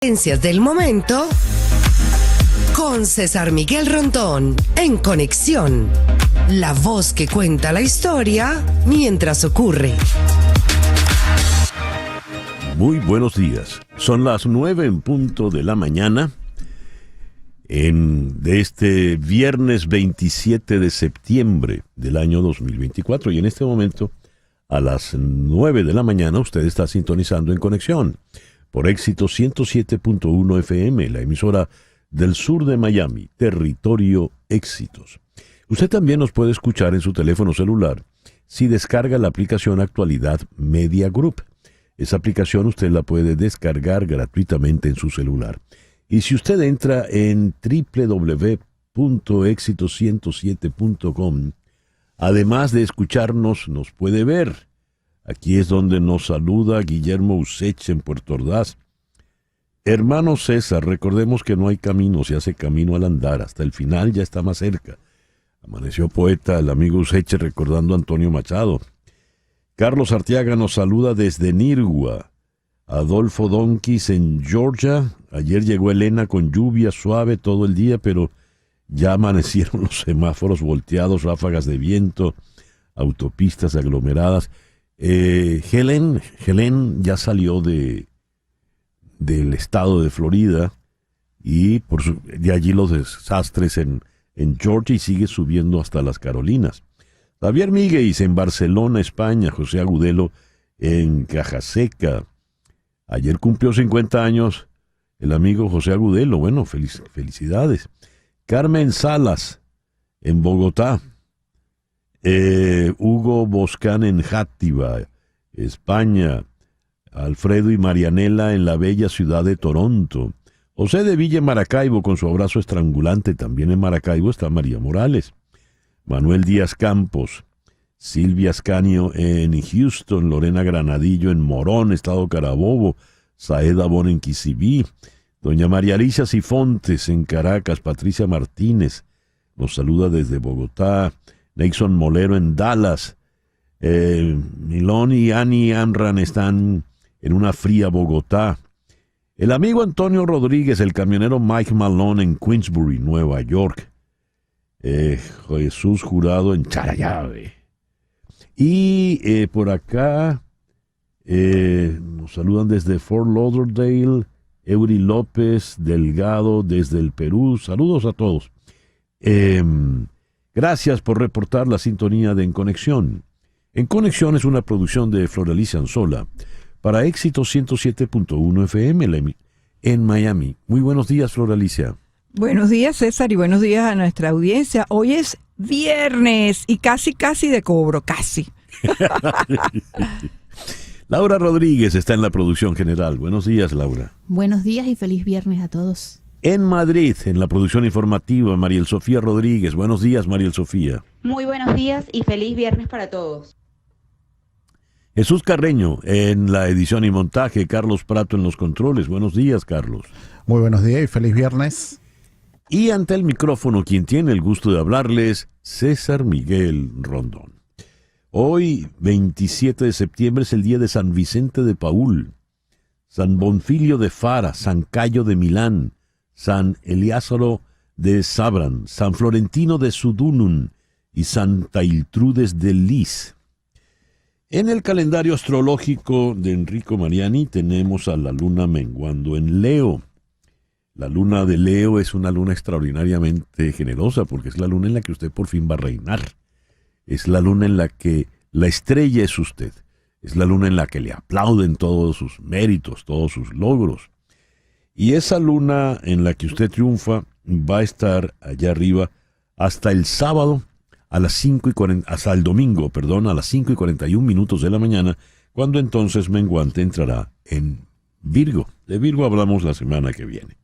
Tendencias del momento con César Miguel Rondón en Conexión, la voz que cuenta la historia mientras ocurre. Muy buenos días. Son las 9 en punto de la mañana de este viernes 27 de septiembre del año 2024. Y en este momento, a las 9 de la mañana, usted está sintonizando en Conexión por Éxito 107.1 FM, la emisora del sur de Miami, Territorio Éxitos. Usted también nos puede escuchar en su teléfono celular si descarga la aplicación Actualidad Media Group. Esa aplicación usted la puede descargar gratuitamente en su celular. Y si usted entra en www.exito107.com, además de escucharnos, nos puede ver. Aquí es donde nos saluda Guillermo Usech en Puerto Ordaz. Hermano César, recordemos que no hay camino, se hace camino al andar. Hasta el final ya está más cerca. Amaneció poeta el amigo Usech recordando a Antonio Machado. Carlos Arteaga nos saluda desde Nirgua. Adolfo Donquis en Georgia. Ayer llegó Elena con lluvia suave todo el día, pero ya amanecieron los semáforos volteados, ráfagas de viento, autopistas aglomeradas. Helen ya salió del estado de Florida y de allí los desastres en Georgia y sigue subiendo hasta las Carolinas. Javier Míguez en Barcelona, España. José Agudelo en Cajaseca. Ayer cumplió 50 años el amigo José Agudelo. Bueno, felicidades. Carmen Salas en Bogotá. Hugo Boscán en Játiva, España. Alfredo y Marianela en la bella ciudad de Toronto. José de Villa en Maracaibo con su abrazo estrangulante. También en Maracaibo está María Morales. Manuel Díaz Campos. Silvia Ascanio en Houston. Lorena Granadillo en Morón, Estado Carabobo. Saeda Bon en Quisibí. Doña María Alicia Sifontes en Caracas. Patricia Martínez nos saluda desde Bogotá. Nixon Molero en Dallas. Milón y Annie Amran están en una fría Bogotá. El amigo Antonio Rodríguez, el camionero Mike Malone en Queensbury, Nueva York. Jesús Jurado en Charallave. Y por acá nos saludan desde Fort Lauderdale. Eury López Delgado desde el Perú. Saludos a todos. Gracias por reportar la sintonía de En Conexión. En Conexión es una producción de Floralicia Anzola para Éxito 107.1 FM en Miami. Muy buenos días, Floralicia. Buenos días, César, y buenos días a nuestra audiencia. Hoy es viernes y casi de cobro, casi. Laura Rodríguez está en la producción general. Buenos días, Laura. Buenos días y feliz viernes a todos. En Madrid, en la producción informativa, Mariel Sofía Rodríguez. Buenos días, Mariel Sofía. Muy buenos días y feliz viernes para todos. Jesús Carreño en la edición y montaje. Carlos Prato en los controles. Buenos días, Carlos. Muy buenos días y feliz viernes. Y ante el micrófono, quien tiene el gusto de hablarles, César Miguel Rondón. Hoy, 27 de septiembre, es el día de San Vicente de Paúl, San Bonfilio de Fara, San Cayo de Milán, San Eliázaro de Sabran, San Florentino de Sudunum y Santa Iltrudes de Lis. En el calendario astrológico de Enrico Mariani tenemos a la luna menguando en Leo. La luna de Leo es una luna extraordinariamente generosa porque es la luna en la que usted por fin va a reinar. Es la luna en la que la estrella es usted. Es la luna en la que le aplauden todos sus méritos, todos sus logros. Y esa luna en la que usted triunfa va a estar allá arriba hasta el sábado hasta el domingo, a las 5:41 de la mañana, cuando entonces menguante entrará en Virgo. De Virgo hablamos la semana que viene.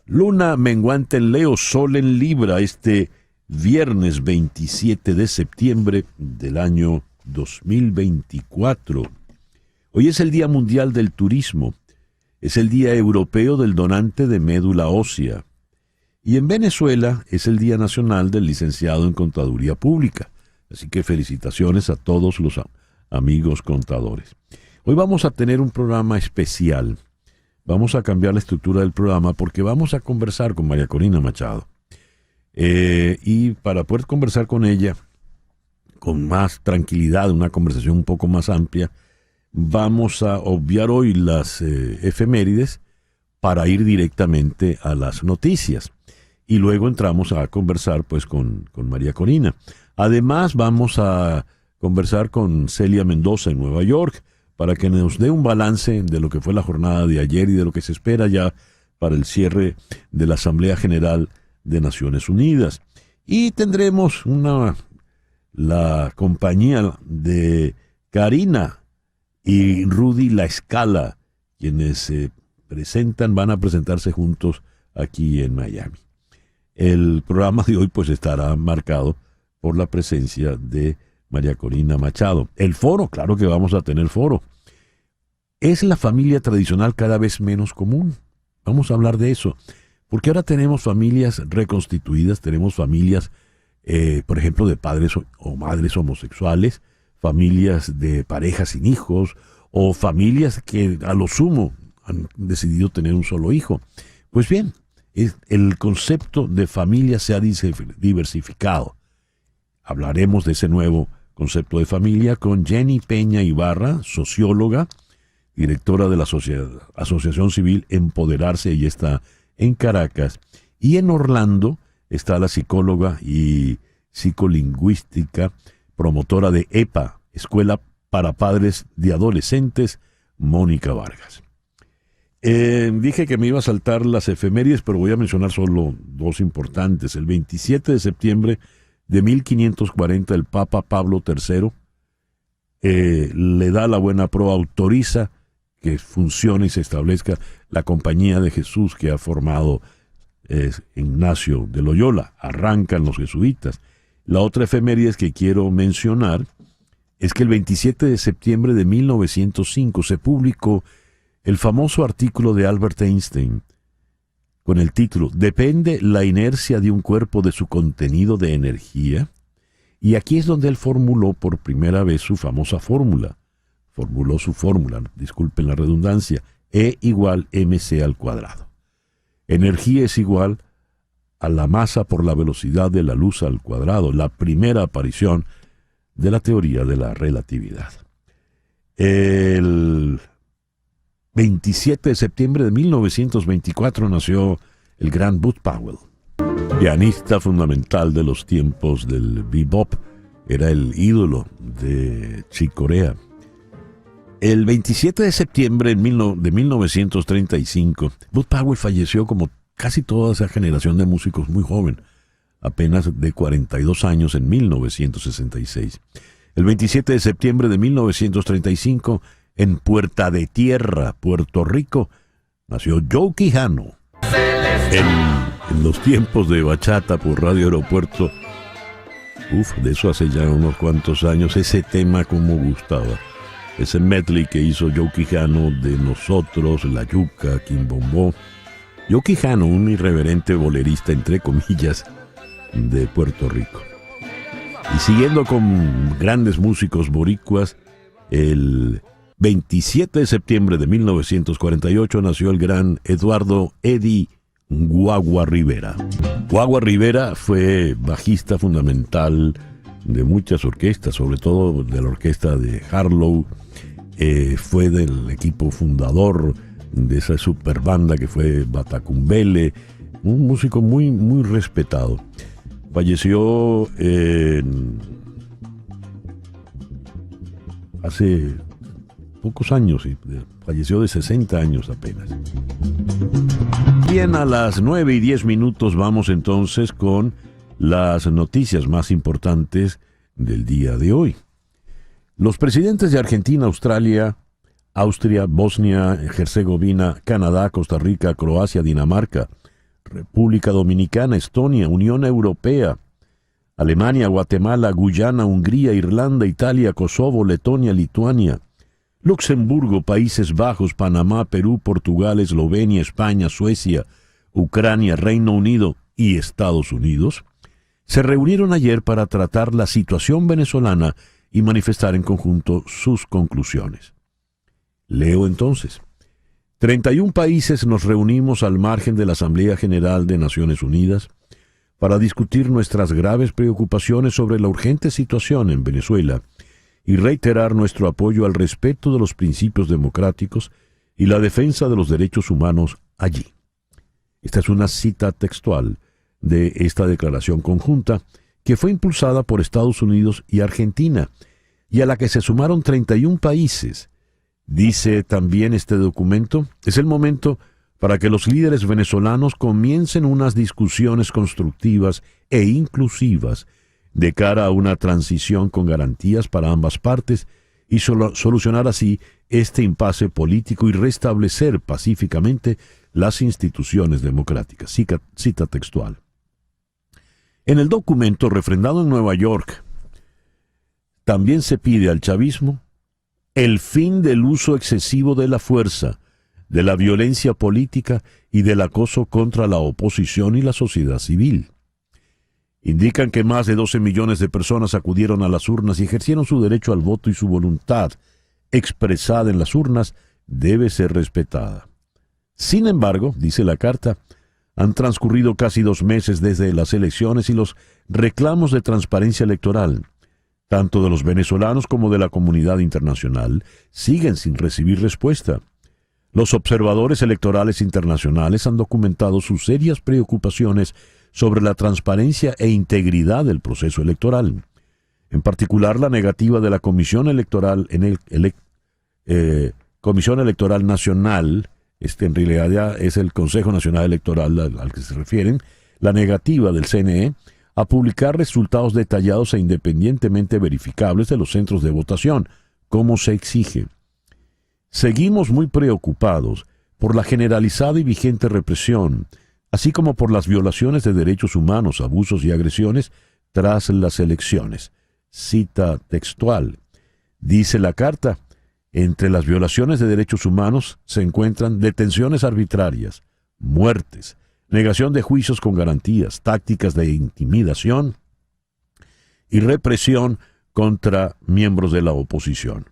Luna menguante en Leo, Sol en Libra, este viernes 27 de septiembre del año 2024. Hoy es el Día Mundial del Turismo. Es el Día Europeo del Donante de Médula Ósea. Y en Venezuela es el Día Nacional del Licenciado en Contaduría Pública. Así que felicitaciones a todos los amigos contadores. Hoy vamos a tener un programa especial. vamos a cambiar la estructura del programa porque vamos a conversar con María Corina Machado. Y para poder conversar con ella con más tranquilidad, una conversación un poco más amplia, vamos a obviar hoy las efemérides para ir directamente a las noticias. Y luego entramos a conversar pues con María Corina. Además vamos a conversar con Celia Mendoza en Nueva York para que nos dé un balance de lo que fue la jornada de ayer y de lo que se espera ya para el cierre de la Asamblea General de Naciones Unidas. Y tendremos la compañía de Karina y Rudy La Escala, quienes van a presentarse juntos aquí en Miami. El programa de hoy pues estará marcado por la presencia de María Corina Machado. El foro, claro que vamos a tener foro. ¿Es la familia tradicional cada vez menos común? Vamos a hablar de eso, porque ahora tenemos familias reconstituidas, tenemos familias, por ejemplo, de padres o madres homosexuales, familias de parejas sin hijos, o familias que a lo sumo han decidido tener un solo hijo. Pues bien, el concepto de familia se ha diversificado. Hablaremos de ese nuevo concepto de familia con Jenny Peña Ibarra, socióloga, directora de la Asociación Civil Empoderarse, y está en Caracas. Y en Orlando está la psicóloga y psicolingüística, promotora de EPA, Escuela para Padres de Adolescentes, Mónica Vargas. Dije que me iba a saltar las efemérides, pero voy a mencionar solo dos importantes. El 27 de septiembre de 1540, el Papa Pablo III le da la buena pro, autoriza que funcione y se establezca la Compañía de Jesús que ha formado Ignacio de Loyola. Arrancan los jesuitas. La otra efeméride que quiero mencionar es que el 27 de septiembre de 1905 se publicó el famoso artículo de Albert Einstein con el título ¿Depende la inercia de un cuerpo de su contenido de energía? Y aquí es donde él formuló por primera vez su famosa fórmula. Formuló su fórmula, disculpen la redundancia, E igual mc al cuadrado. Energía es igual a la masa por la velocidad de la luz al cuadrado, la primera aparición de la teoría de la relatividad. El 27 de septiembre de 1924 nació el gran Bud Powell, pianista fundamental de los tiempos del bebop. Era el ídolo de Chick Corea. El 27 de septiembre de 1935, Bud Powell falleció como casi toda esa generación de músicos muy joven, apenas de 42 años en 1966. El 27 de septiembre de 1935, en Puerta de Tierra, Puerto Rico, nació Joe Quijano. En los tiempos de bachata por Radio Aeropuerto, de eso hace ya unos cuantos años, ese tema como gustaba. Ese medley que hizo Joe Quijano de Nosotros, La Yuca, Quimbombó. Joe Quijano, un irreverente bolerista, entre comillas, de Puerto Rico. Y siguiendo con grandes músicos boricuas, el 27 de septiembre de 1948 nació el gran Eduardo Eddie Guagua Rivera. Guagua Rivera fue bajista fundamental de muchas orquestas, sobre todo de la orquesta de Harlow. Fue del equipo fundador de esa super banda que fue Batacumbele, un músico muy, muy respetado. Falleció hace pocos años, falleció de 60 años apenas. Bien, a las 9:10 vamos entonces con las noticias más importantes del día de hoy. Los presidentes de Argentina, Australia, Austria, Bosnia, Herzegovina, Canadá, Costa Rica, Croacia, Dinamarca, República Dominicana, Estonia, Unión Europea, Alemania, Guatemala, Guyana, Hungría, Irlanda, Italia, Kosovo, Letonia, Lituania, Luxemburgo, Países Bajos, Panamá, Perú, Portugal, Eslovenia, España, Suecia, Ucrania, Reino Unido y Estados Unidos se reunieron ayer para tratar la situación venezolana y manifestar en conjunto sus conclusiones. Leo entonces. 31 países nos reunimos al margen de la Asamblea General de Naciones Unidas para discutir nuestras graves preocupaciones sobre la urgente situación en Venezuela y reiterar nuestro apoyo al respeto de los principios democráticos y la defensa de los derechos humanos allí. Esta es una cita textual de esta declaración conjunta que fue impulsada por Estados Unidos y Argentina y a la que se sumaron 31 países. Dice también este documento, es el momento para que los líderes venezolanos comiencen unas discusiones constructivas e inclusivas de cara a una transición con garantías para ambas partes y solucionar así este impasse político y restablecer pacíficamente las instituciones democráticas. Cita textual. En el documento refrendado en Nueva York, también se pide al chavismo el fin del uso excesivo de la fuerza, de la violencia política y del acoso contra la oposición y la sociedad civil. Indican que más de 12 millones de personas acudieron a las urnas y ejercieron su derecho al voto y su voluntad, expresada en las urnas, debe ser respetada. Sin embargo, dice la carta, han transcurrido casi 2 meses desde las elecciones y los reclamos de transparencia electoral, tanto de los venezolanos como de la comunidad internacional, siguen sin recibir respuesta. Los observadores electorales internacionales han documentado sus serias preocupaciones sobre la transparencia e integridad del proceso electoral. En particular, la negativa de la Comisión Electoral Comisión Electoral Nacional, en realidad ya es el Consejo Nacional Electoral al que se refieren, la negativa del CNE a publicar resultados detallados e independientemente verificables de los centros de votación, como se exige. Seguimos muy preocupados por la generalizada y vigente represión, así como por las violaciones de derechos humanos, abusos y agresiones tras las elecciones. Cita textual. Dice la carta, entre las violaciones de derechos humanos se encuentran detenciones arbitrarias, muertes, negación de juicios con garantías, tácticas de intimidación y represión contra miembros de la oposición.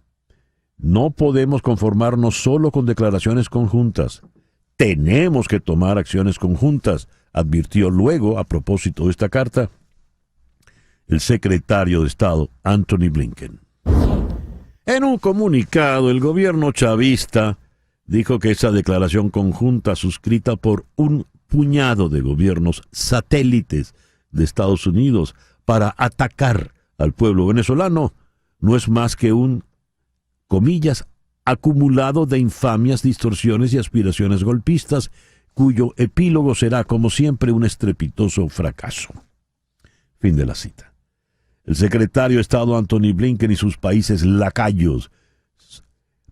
No podemos conformarnos solo con declaraciones conjuntas. Tenemos que tomar acciones conjuntas, advirtió luego, a propósito de esta carta, el secretario de Estado, Antony Blinken. En un comunicado, el gobierno chavista dijo que esa declaración conjunta suscrita por un puñado de gobiernos satélites de Estados Unidos para atacar al pueblo venezolano no es más que un, comillas, acumulado de infamias, distorsiones y aspiraciones golpistas, cuyo epílogo será, como siempre, un estrepitoso fracaso. Fin de la cita. El secretario de Estado Antony Blinken y sus países lacayos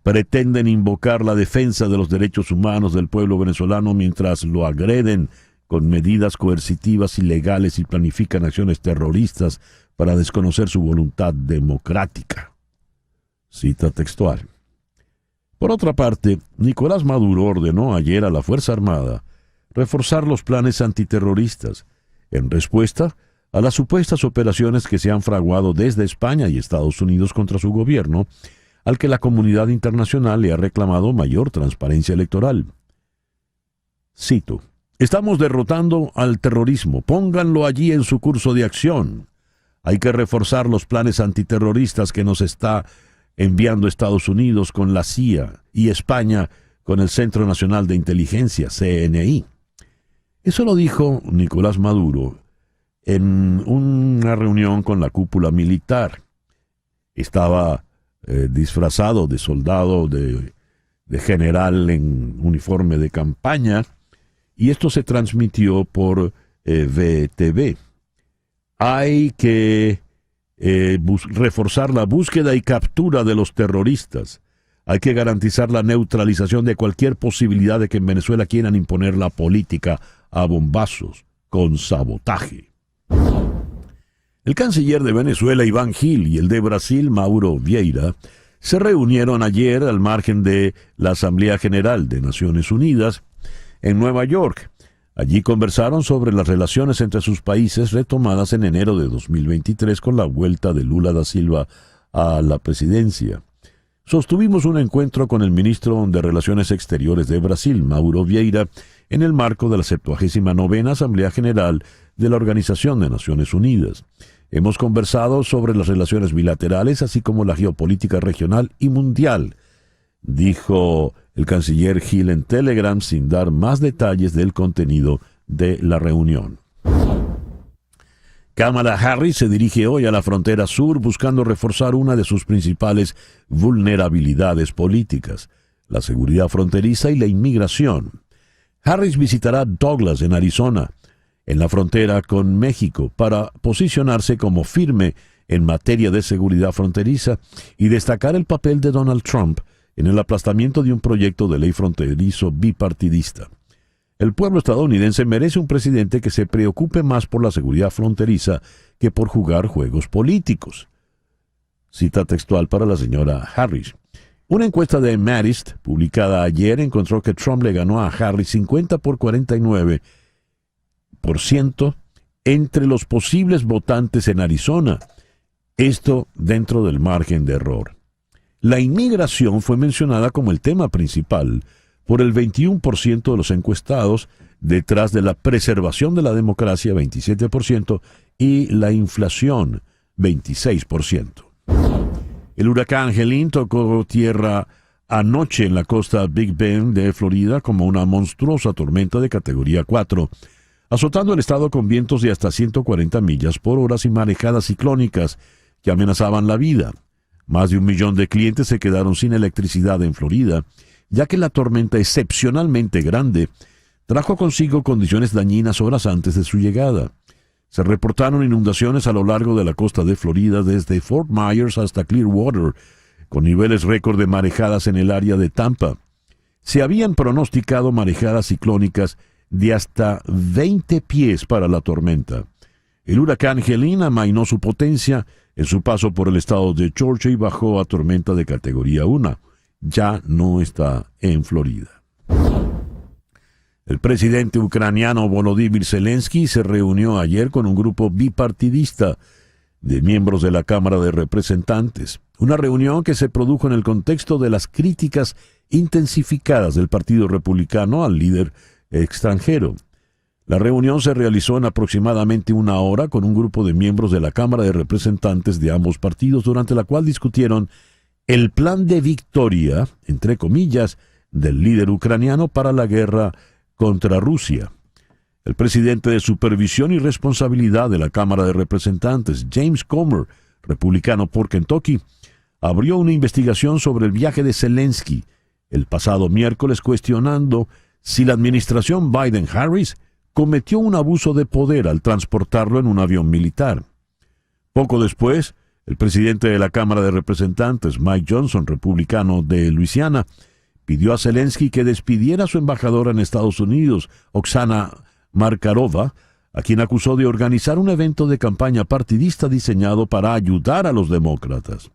pretenden invocar la defensa de los derechos humanos del pueblo venezolano mientras lo agreden con medidas coercitivas ilegales y planifican acciones terroristas para desconocer su voluntad democrática. Cita textual. Por otra parte, Nicolás Maduro ordenó ayer a la Fuerza Armada reforzar los planes antiterroristas en respuesta a las supuestas operaciones que se han fraguado desde España y Estados Unidos contra su gobierno, al que la comunidad internacional le ha reclamado mayor transparencia electoral. Cito, estamos derrotando al terrorismo, pónganlo allí en su curso de acción. Hay que reforzar los planes antiterroristas que nos está enviando Estados Unidos con la CIA y España con el Centro Nacional de Inteligencia, CNI. Eso lo dijo Nicolás Maduro en una reunión con la cúpula militar. Estaba disfrazado de soldado, de general en uniforme de campaña, y esto se transmitió por VTV. Hay que reforzar la búsqueda y captura de los terroristas. Hay que garantizar la neutralización de cualquier posibilidad de que en Venezuela quieran imponer la política a bombazos, con sabotaje. El canciller de Venezuela, Iván Gil, y el de Brasil, Mauro Vieira, se reunieron ayer al margen de la Asamblea General de Naciones Unidas en Nueva York. Allí conversaron sobre las relaciones entre sus países retomadas en enero de 2023 con la vuelta de Lula da Silva a la presidencia. sostuvimos un encuentro con el ministro de Relaciones Exteriores de Brasil, Mauro Vieira, en el marco de la 79ª Asamblea General de la Organización de Naciones Unidas. Hemos conversado sobre las relaciones bilaterales, así como la geopolítica regional y mundial, dijo el canciller Gil en Telegram, sin dar más detalles del contenido de la reunión. Kamala Harris se dirige hoy a la frontera sur buscando reforzar una de sus principales vulnerabilidades políticas, la seguridad fronteriza y la inmigración. Harris visitará Douglas, en Arizona, en la frontera con México, para posicionarse como firme en materia de seguridad fronteriza y destacar el papel de Donald Trump en el aplastamiento de un proyecto de ley fronterizo bipartidista. El pueblo estadounidense merece un presidente que se preocupe más por la seguridad fronteriza que por jugar juegos políticos. Cita textual para la señora Harris. Una encuesta de Marist, publicada ayer, encontró que Trump le ganó a Harris 50 por 49% entre los posibles votantes en Arizona. Esto dentro del margen de error. La inmigración fue mencionada como el tema principal por el 21% de los encuestados, detrás de la preservación de la democracia, 27%, y la inflación, 26%. El huracán Helene tocó tierra anoche en la costa Big Bend de Florida como una monstruosa tormenta de categoría 4, azotando el estado con vientos de hasta 140 millas por hora y marejadas ciclónicas que amenazaban la vida. Más de 1 millón de clientes se quedaron sin electricidad en Florida, ya que la tormenta excepcionalmente grande trajo consigo condiciones dañinas horas antes de su llegada. Se reportaron inundaciones a lo largo de la costa de Florida desde Fort Myers hasta Clearwater, con niveles récord de marejadas en el área de Tampa. Se habían pronosticado marejadas ciclónicas de hasta 20 pies para la tormenta. El huracán Helene amainó su potencia en su paso por el estado de Georgia y bajó a tormenta de categoría 1. Ya no está en Florida. El presidente ucraniano Volodymyr Zelensky se reunió ayer con un grupo bipartidista de miembros de la Cámara de Representantes. Una reunión que se produjo en el contexto de las críticas intensificadas del Partido Republicano al líder extranjero. La reunión se realizó en aproximadamente 1 hora con un grupo de miembros de la Cámara de Representantes de ambos partidos, durante la cual discutieron el plan de victoria, entre comillas, del líder ucraniano para la guerra contra Rusia. El presidente de Supervisión y Responsabilidad de la Cámara de Representantes, James Comer, republicano por Kentucky, abrió una investigación sobre el viaje de Zelensky el pasado miércoles, cuestionando si la administración Biden-Harris cometió un abuso de poder al transportarlo en un avión militar. Poco después, el presidente de la Cámara de Representantes, Mike Johnson, republicano de Luisiana, pidió a Zelensky que despidiera a su embajadora en Estados Unidos, Oksana Markarova, a quien acusó de organizar un evento de campaña partidista diseñado para ayudar a los demócratas.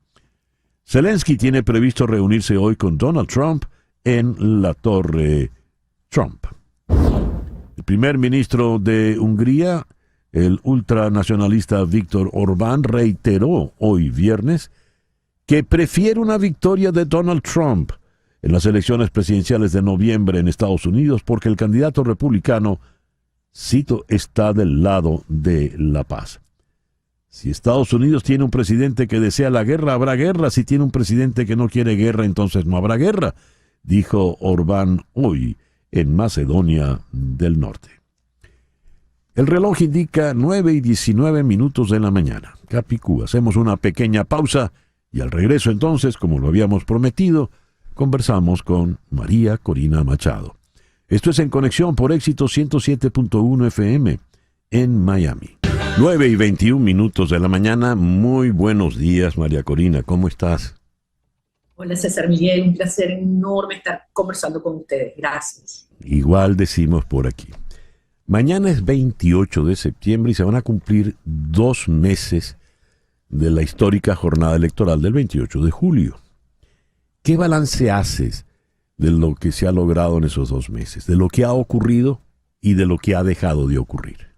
Zelensky tiene previsto reunirse hoy con Donald Trump en la Torre Trump. El primer ministro de Hungría, el ultranacionalista Viktor Orbán, reiteró hoy viernes que prefiere una victoria de Donald Trump en las elecciones presidenciales de noviembre en Estados Unidos, porque el candidato republicano, cito, está del lado de la paz. Si Estados Unidos tiene un presidente que desea la guerra, habrá guerra. Si tiene un presidente que no quiere guerra, entonces no habrá guerra, dijo Orbán hoy en Macedonia del Norte. El reloj indica 9:19 de la mañana. Capicú, hacemos una pequeña pausa y al regreso entonces, como lo habíamos prometido, conversamos con María Corina Machado. Esto es En Conexión por Éxito 107.1 FM en Miami. 9:21 de la mañana. Muy buenos días, María Corina. ¿Cómo estás? Hola, César Miguel. Un placer enorme estar conversando con ustedes. Gracias. Igual decimos por aquí. Mañana es 28 de septiembre y se van a cumplir 2 meses de la histórica jornada electoral del 28 de julio. ¿Qué balance haces de lo que se ha logrado en esos 2 meses, de lo que ha ocurrido y de lo que ha dejado de ocurrir?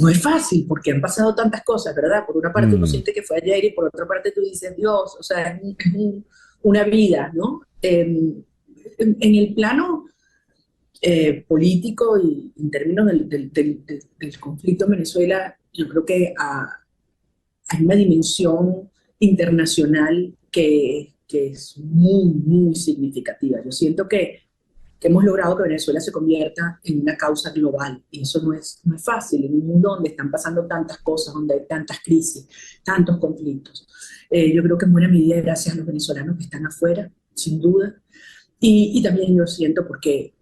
no es fácil porque han pasado tantas cosas, ¿verdad? Por una parte uno Mm. siente que fue ayer y por otra parte tú dices, Dios, o sea, una vida, ¿no? En el plano político y en términos del conflicto en Venezuela, yo creo que hay una dimensión internacional que es muy, muy significativa. Yo siento que hemos logrado que Venezuela se convierta en una causa global, y eso no es fácil en un mundo donde están pasando tantas cosas, donde hay tantas crisis, tantos conflictos. Yo creo que en buena medida gracias a los venezolanos que están afuera, sin duda, y también yo siento porque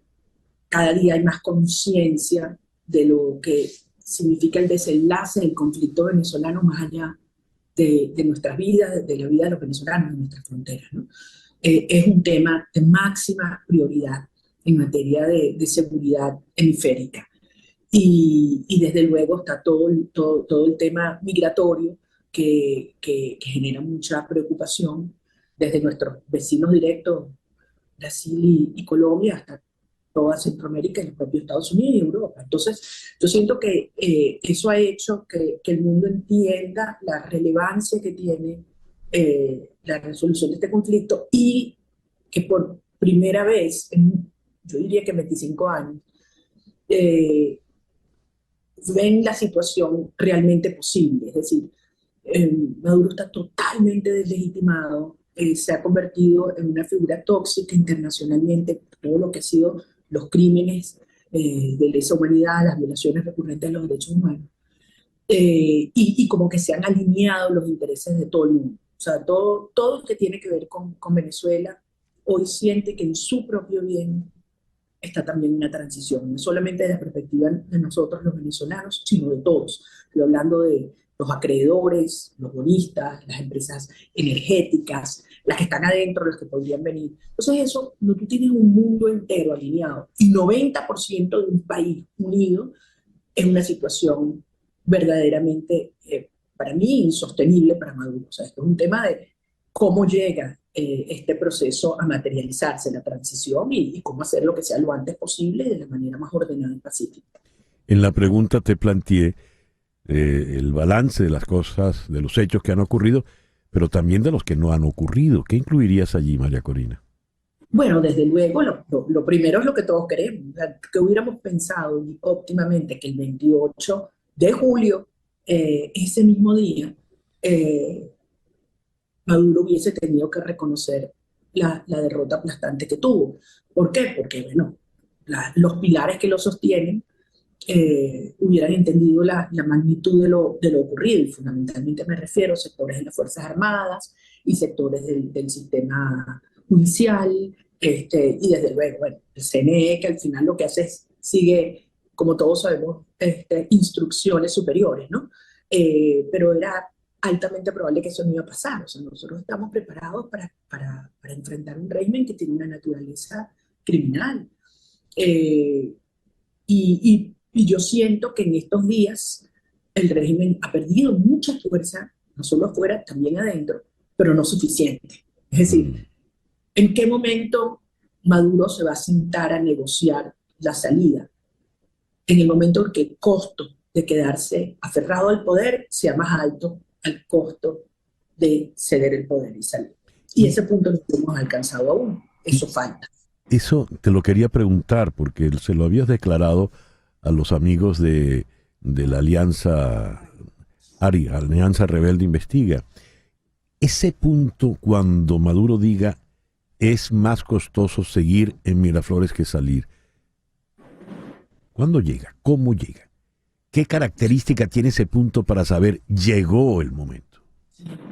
cada día hay más conciencia de lo que significa el desenlace del conflicto venezolano más allá de nuestras vidas, de la vida de los venezolanos, de nuestras fronteras, ¿no? Es un tema de máxima prioridad en materia de seguridad hemisférica. Y desde luego está todo el tema migratorio que genera mucha preocupación desde nuestros vecinos directos, Brasil y Colombia, hasta toda Centroamérica y los propios Estados Unidos y Europa. Entonces, yo siento que eso ha hecho que el mundo entienda la relevancia que tiene la resolución de este conflicto, y que por primera vez, yo diría que en 25 años, eh, ven la situación realmente posible. Es decir, Maduro está totalmente deslegitimado, se ha convertido en una figura tóxica internacionalmente por todo lo que ha sido los crímenes de lesa humanidad, las violaciones recurrentes de los derechos humanos, y como que se han alineado los intereses de todo el mundo. O sea, todo lo que tiene que ver con Venezuela hoy siente que en su propio bien está también una transición, no solamente desde la perspectiva de nosotros los venezolanos, sino de todos. Estoy hablando de los acreedores, los bonistas, las empresas energéticas, las que están adentro, las que podrían venir. Entonces eso, no, tú tienes un mundo entero alineado y 90% de un país unido, es una situación verdaderamente, para mí, insostenible para Maduro. O sea, esto es un tema de cómo llega este proceso a materializarse, la transición, y cómo hacer lo que sea lo antes posible de la manera más ordenada y pacífica. En la pregunta te planteé el balance de las cosas, de los hechos que han ocurrido, pero también de los que no han ocurrido. ¿Qué incluirías allí, María Corina? Bueno, desde luego, lo primero es lo que todos queremos, o sea, que hubiéramos pensado óptimamente que el 28 de julio, ese mismo día, Maduro hubiese tenido que reconocer la derrota aplastante que tuvo. ¿Por qué? Porque, bueno, los pilares que lo sostienen hubieran entendido la magnitud de lo ocurrido, y fundamentalmente me refiero a sectores de las Fuerzas Armadas y sectores del sistema judicial, y desde luego, bueno, el CNE, que al final lo que hace es, sigue, como todos sabemos, instrucciones superiores, ¿no? Pero era altamente probable que eso no iba a pasar. O sea, nosotros estamos preparados para enfrentar un régimen que tiene una naturaleza criminal. Y yo siento que en estos días el régimen ha perdido mucha fuerza, no solo afuera, también adentro, pero no suficiente. Es decir, ¿en qué momento Maduro se va a sentar a negociar la salida? En el momento en que el costo de quedarse aferrado al poder sea más alto al costo de ceder el poder y salir. Y ese punto no lo hemos alcanzado aún. Eso falta. Eso te lo quería preguntar, porque se lo habías declarado a los amigos de la Alianza ARI, Alianza Rebelde Investiga. Ese punto, cuando Maduro diga es más costoso seguir en Miraflores que salir, ¿cuándo llega? ¿Cómo llega? ¿Qué característica tiene ese punto para saber llegó el momento?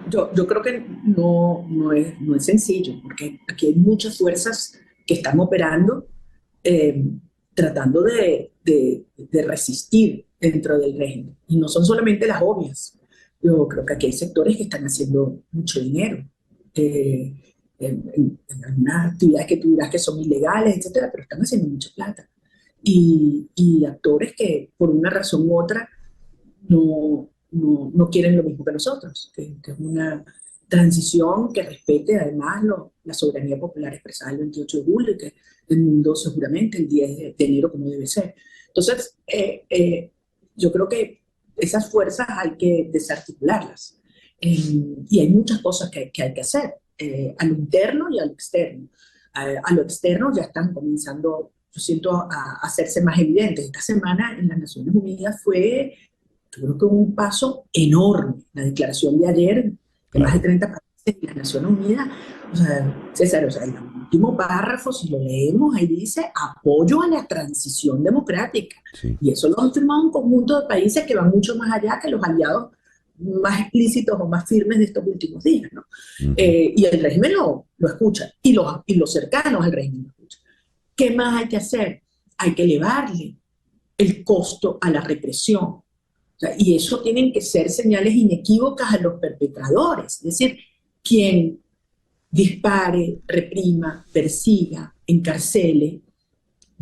Yo creo que no es sencillo, porque aquí hay muchas fuerzas que están operando, tratando de resistir dentro del régimen. Y no son solamente las obvias. Yo creo que aquí hay sectores que están haciendo mucho dinero. En algunas actividades que tú dirás que son ilegales, etcétera, pero están haciendo mucha plata. Y actores que por una razón u otra no quieren lo mismo que nosotros, que es una transición que respete además la soberanía popular expresada el 28 de julio, y que el mundo seguramente el 10 de enero como debe ser. Entonces, yo creo que esas fuerzas hay que desarticularlas. Y hay muchas cosas que hay que hacer, a lo interno y a lo externo. A lo externo ya están comenzando, yo siento, a hacerse más evidentes. Esta semana en las Naciones Unidas fue, yo creo que un paso enorme. La declaración de ayer de más de 30 países de las Naciones Unidas, o sea, César, o sea, el último párrafo, si lo leemos, ahí dice apoyo a la transición democrática. Sí. Y eso lo han firmado un conjunto de países que van mucho más allá que los aliados más explícitos o más firmes de estos últimos días, ¿no? Y el régimen lo escucha, y los cercanos al régimen lo escuchan. ¿Qué más hay que hacer? Hay que elevarle el costo a la represión. O sea, y eso tienen que ser señales inequívocas a los perpetradores. Es decir, quien dispare, reprima, persiga, encarcele,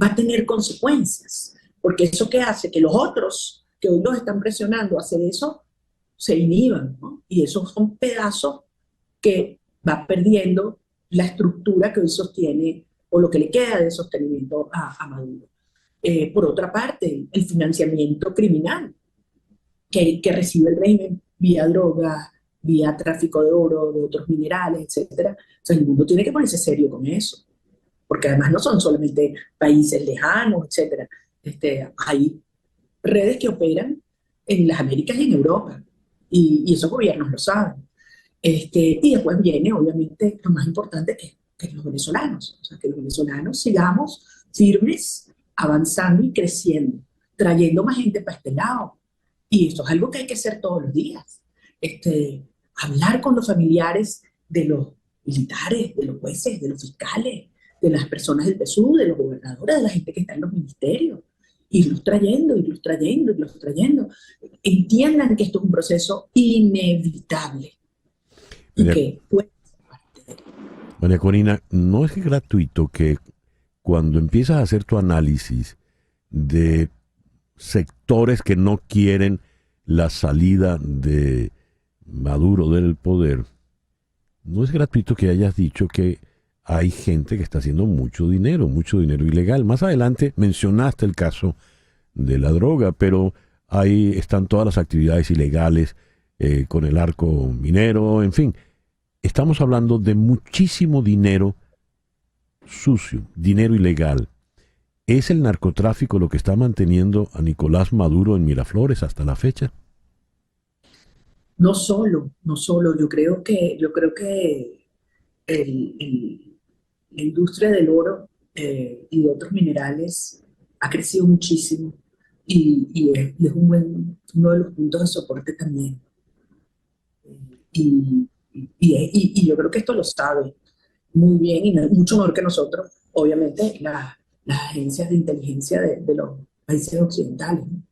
va a tener consecuencias. Porque eso que hace que los otros que hoy los están presionando a hacer eso, se inhiban, ¿no? Y esos son pedazos que va perdiendo la estructura que hoy sostiene, o lo que le queda de sostenimiento a Maduro. Por otra parte, el financiamiento criminal que recibe el régimen vía drogas, vía tráfico de oro, de otros minerales, etcétera. O sea, el mundo tiene que ponerse serio con eso, porque además no son solamente países lejanos, etcétera. Hay redes que operan en las Américas y en Europa, y esos gobiernos lo saben. Y después viene, obviamente, lo más importante que los venezolanos, o sea, que los venezolanos sigamos firmes, avanzando y creciendo, trayendo más gente para este lado. Y esto es algo que hay que hacer todos los días. Hablar con los familiares de los militares, de los jueces, de los fiscales, de las personas del PSUV, de los gobernadores, de la gente que está en los ministerios. Irlos trayendo, irlos trayendo, irlos trayendo. Entiendan que esto es un proceso inevitable y que puede ser parte de él. María Corina, no es gratuito que cuando empiezas a hacer tu análisis de sectores que no quieren la salida de Maduro del poder, no es gratuito que hayas dicho que hay gente que está haciendo mucho dinero ilegal. Más adelante mencionaste el caso de la droga, pero ahí están todas las actividades ilegales con el arco minero, en fin. Estamos hablando de muchísimo dinero sucio, dinero ilegal. ¿Es el narcotráfico lo que está manteniendo a Nicolás Maduro en Miraflores hasta la fecha? No solo. Yo creo que la industria del oro y de otros minerales ha crecido muchísimo y es uno de los puntos de soporte también. Y yo creo que esto lo sabe muy bien y mucho mejor que nosotros, obviamente, las agencias de inteligencia de los países occidentales, ¿no?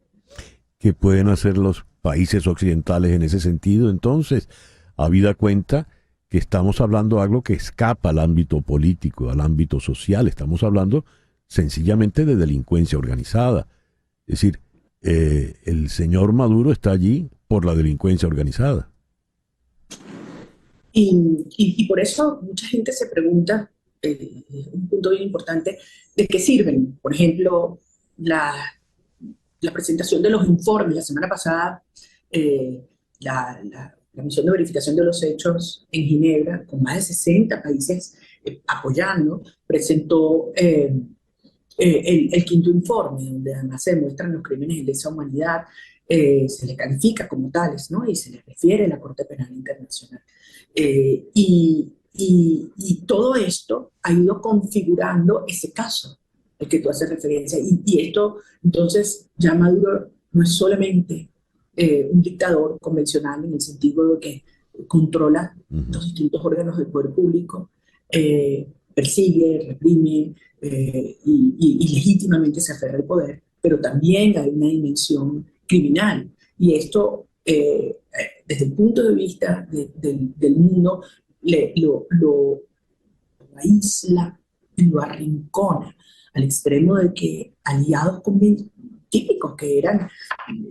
¿Qué pueden hacer los países occidentales en ese sentido? Entonces, habida cuenta que estamos hablando de algo que escapa al ámbito político, al ámbito social. Estamos hablando sencillamente de delincuencia organizada. Es decir, el señor Maduro está allí por la delincuencia organizada. Y por eso mucha gente se pregunta, un punto bien importante, ¿de qué sirven? Por ejemplo, la presentación de los informes. La semana pasada, la misión de verificación de los hechos en Ginebra, con más de 60 países apoyando, presentó el quinto informe, donde además se demuestran los crímenes de lesa humanidad, se les califica como tales, ¿no? Y se les refiere a la Corte Penal Internacional. Y todo esto ha ido configurando ese caso al que tú haces referencia. Y esto, entonces, ya Maduro no es solamente un dictador convencional en el sentido de que controla los distintos órganos del poder público, persigue, reprime y legítimamente se aferra al poder, pero también hay una dimensión criminal. Y esto, desde el punto de vista del mundo, lo aísla y lo arrincona al extremo de que aliados típicos que eran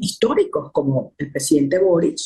históricos, como el presidente Boric,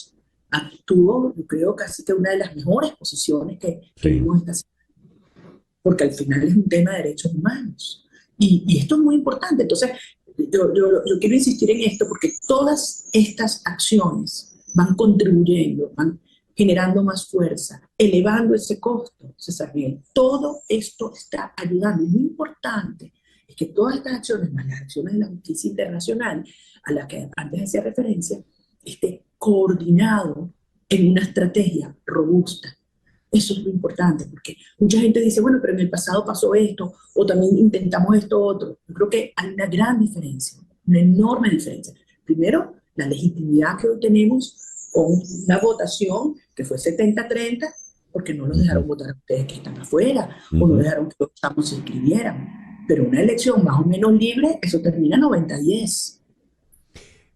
tuvo, yo creo, casi que una de las mejores posiciones que vimos esta semana, porque al final es un tema de derechos humanos. Y esto es muy importante. Entonces, yo quiero insistir en esto porque todas estas acciones van contribuyendo, van generando más fuerza, elevando ese costo, César Miguel. Todo esto está ayudando. Y lo importante es que todas estas acciones, más las acciones de la justicia internacional, a las que antes hacía referencia, esté coordinado en una estrategia robusta. Eso es lo importante, porque mucha gente dice, bueno, pero en el pasado pasó esto, o también intentamos esto otro. Yo creo que hay una gran diferencia, una enorme diferencia. Primero, la legitimidad que hoy tenemos con una votación que fue 70-30, porque no los dejaron votar a ustedes que están afuera, o no dejaron que los chamos se inscribieran. Pero una elección más o menos libre, eso termina 90-10.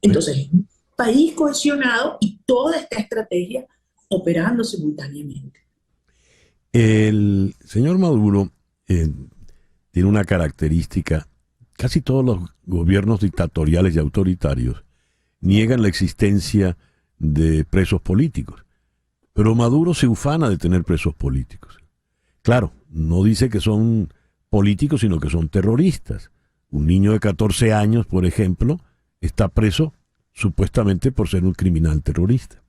Entonces, un país cohesionado y toda esta estrategia operando simultáneamente. El señor Maduro tiene una característica: casi todos los gobiernos dictatoriales y autoritarios niegan la existencia de presos políticos, pero Maduro se ufana de tener presos políticos. Claro, no dice que son políticos, sino que son terroristas. Un niño de 14 años, por ejemplo, está preso supuestamente por ser un criminal terrorista.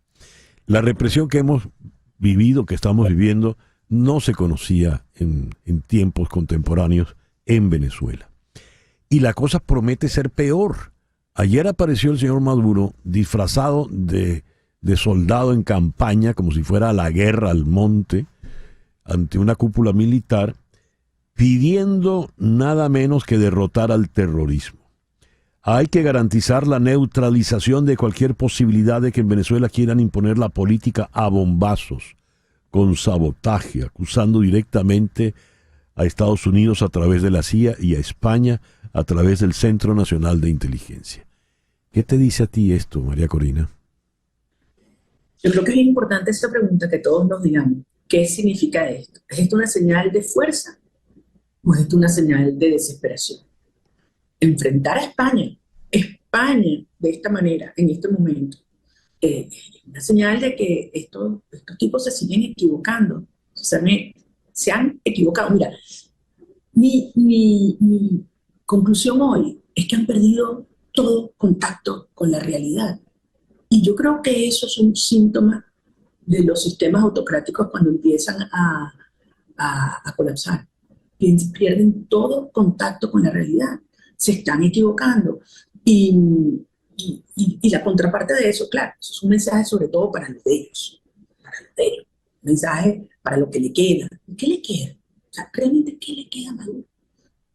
La represión que hemos vivido, que estamos viviendo, no se conocía en tiempos contemporáneos en Venezuela. Y la cosa promete ser peor. Ayer apareció el señor Maduro disfrazado de soldado en campaña, como si fuera a la guerra al monte, ante una cúpula militar, pidiendo nada menos que derrotar al terrorismo. Hay que garantizar la neutralización de cualquier posibilidad de que en Venezuela quieran imponer la política a bombazos, con sabotaje, acusando directamente a Estados Unidos a través de la CIA y a España a través del Centro Nacional de Inteligencia. ¿Qué te dice a ti esto, María Corina? Yo creo que es importante esta pregunta, que todos nos digamos, ¿qué significa esto? ¿Es esto una señal de fuerza o es esto una señal de desesperación? Enfrentar a España de esta manera, en este momento, es una señal de que estos tipos se siguen equivocando. O sea, se han equivocado. Mira, mi conclusión hoy es que han perdido todo contacto con la realidad. Y yo creo que eso es un síntoma de los sistemas autocráticos cuando empiezan a colapsar. Pierden todo contacto con la realidad. Se están equivocando. Y la contraparte de eso, claro, eso es un mensaje sobre todo para los de ellos. Un mensaje para lo que le queda. ¿Qué le queda? O sea, realmente, ¿qué le queda a Maduro?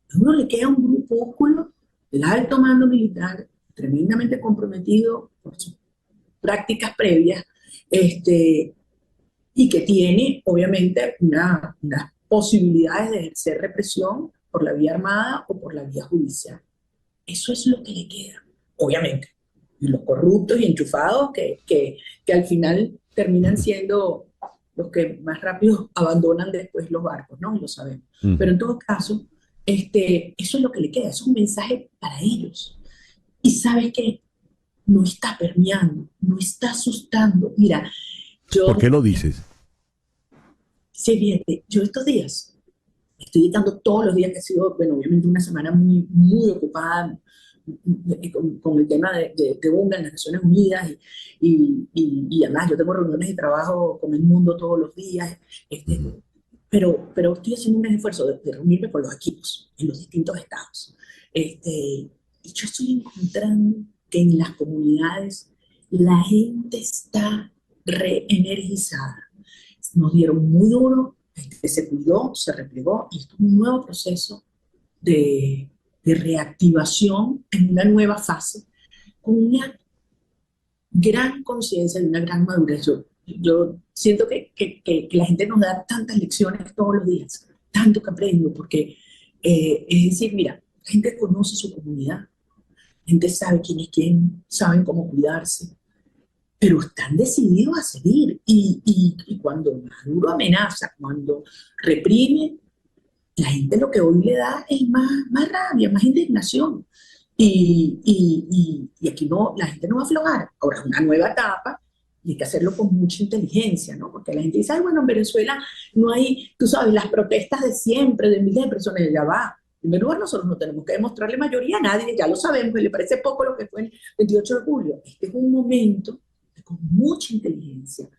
A Maduro le queda un grupúsculo del alto mando militar tremendamente comprometido por sus prácticas previas, y que tiene, obviamente, unas posibilidades de ejercer represión por la vía armada o por la vía judicial. Eso es lo que le queda, obviamente. Y los corruptos y enchufados que al final terminan siendo los que más rápido abandonan después los barcos, ¿no? Y lo sabemos. Pero en todo caso, eso es lo que le queda, es un mensaje para ellos. Y ¿sabes qué? No está permeando, no está asustando. Mira, ¿Por qué lo dices? Sí, fíjate, yo estos días estoy editando todos los días, que ha sido, bueno, obviamente una semana muy, muy ocupada con el tema de UNGA en las Naciones Unidas, y además yo tengo reuniones de trabajo con el mundo todos los días, pero estoy haciendo un gran esfuerzo de reunirme con los equipos en los distintos estados. Y yo estoy encontrando que en las comunidades la gente está reenergizada. Nos dieron muy duro, se cuidó, se replegó, y esto es un nuevo proceso de reactivación en una nueva fase, con una gran conciencia y una gran madurez. Yo siento que la gente nos da tantas lecciones todos los días, tanto que aprendo, porque es decir, mira, la gente conoce su comunidad, la gente sabe quién es quién, saben cómo cuidarse, pero están decididos a seguir. Y cuando Maduro amenaza, cuando reprime, la gente lo que hoy le da es más rabia, más indignación. Y aquí no, la gente no va a aflojar. Ahora es una nueva etapa y hay que hacerlo con mucha inteligencia, ¿no? Porque la gente dice, ay, bueno, en Venezuela no hay, tú sabes, las protestas de siempre, de miles de personas. Ya va, En primer lugar, nosotros no tenemos que demostrarle mayoría a nadie, ya lo sabemos, que le parece poco lo que fue el 28 de julio. Este es un momento que con mucha inteligencia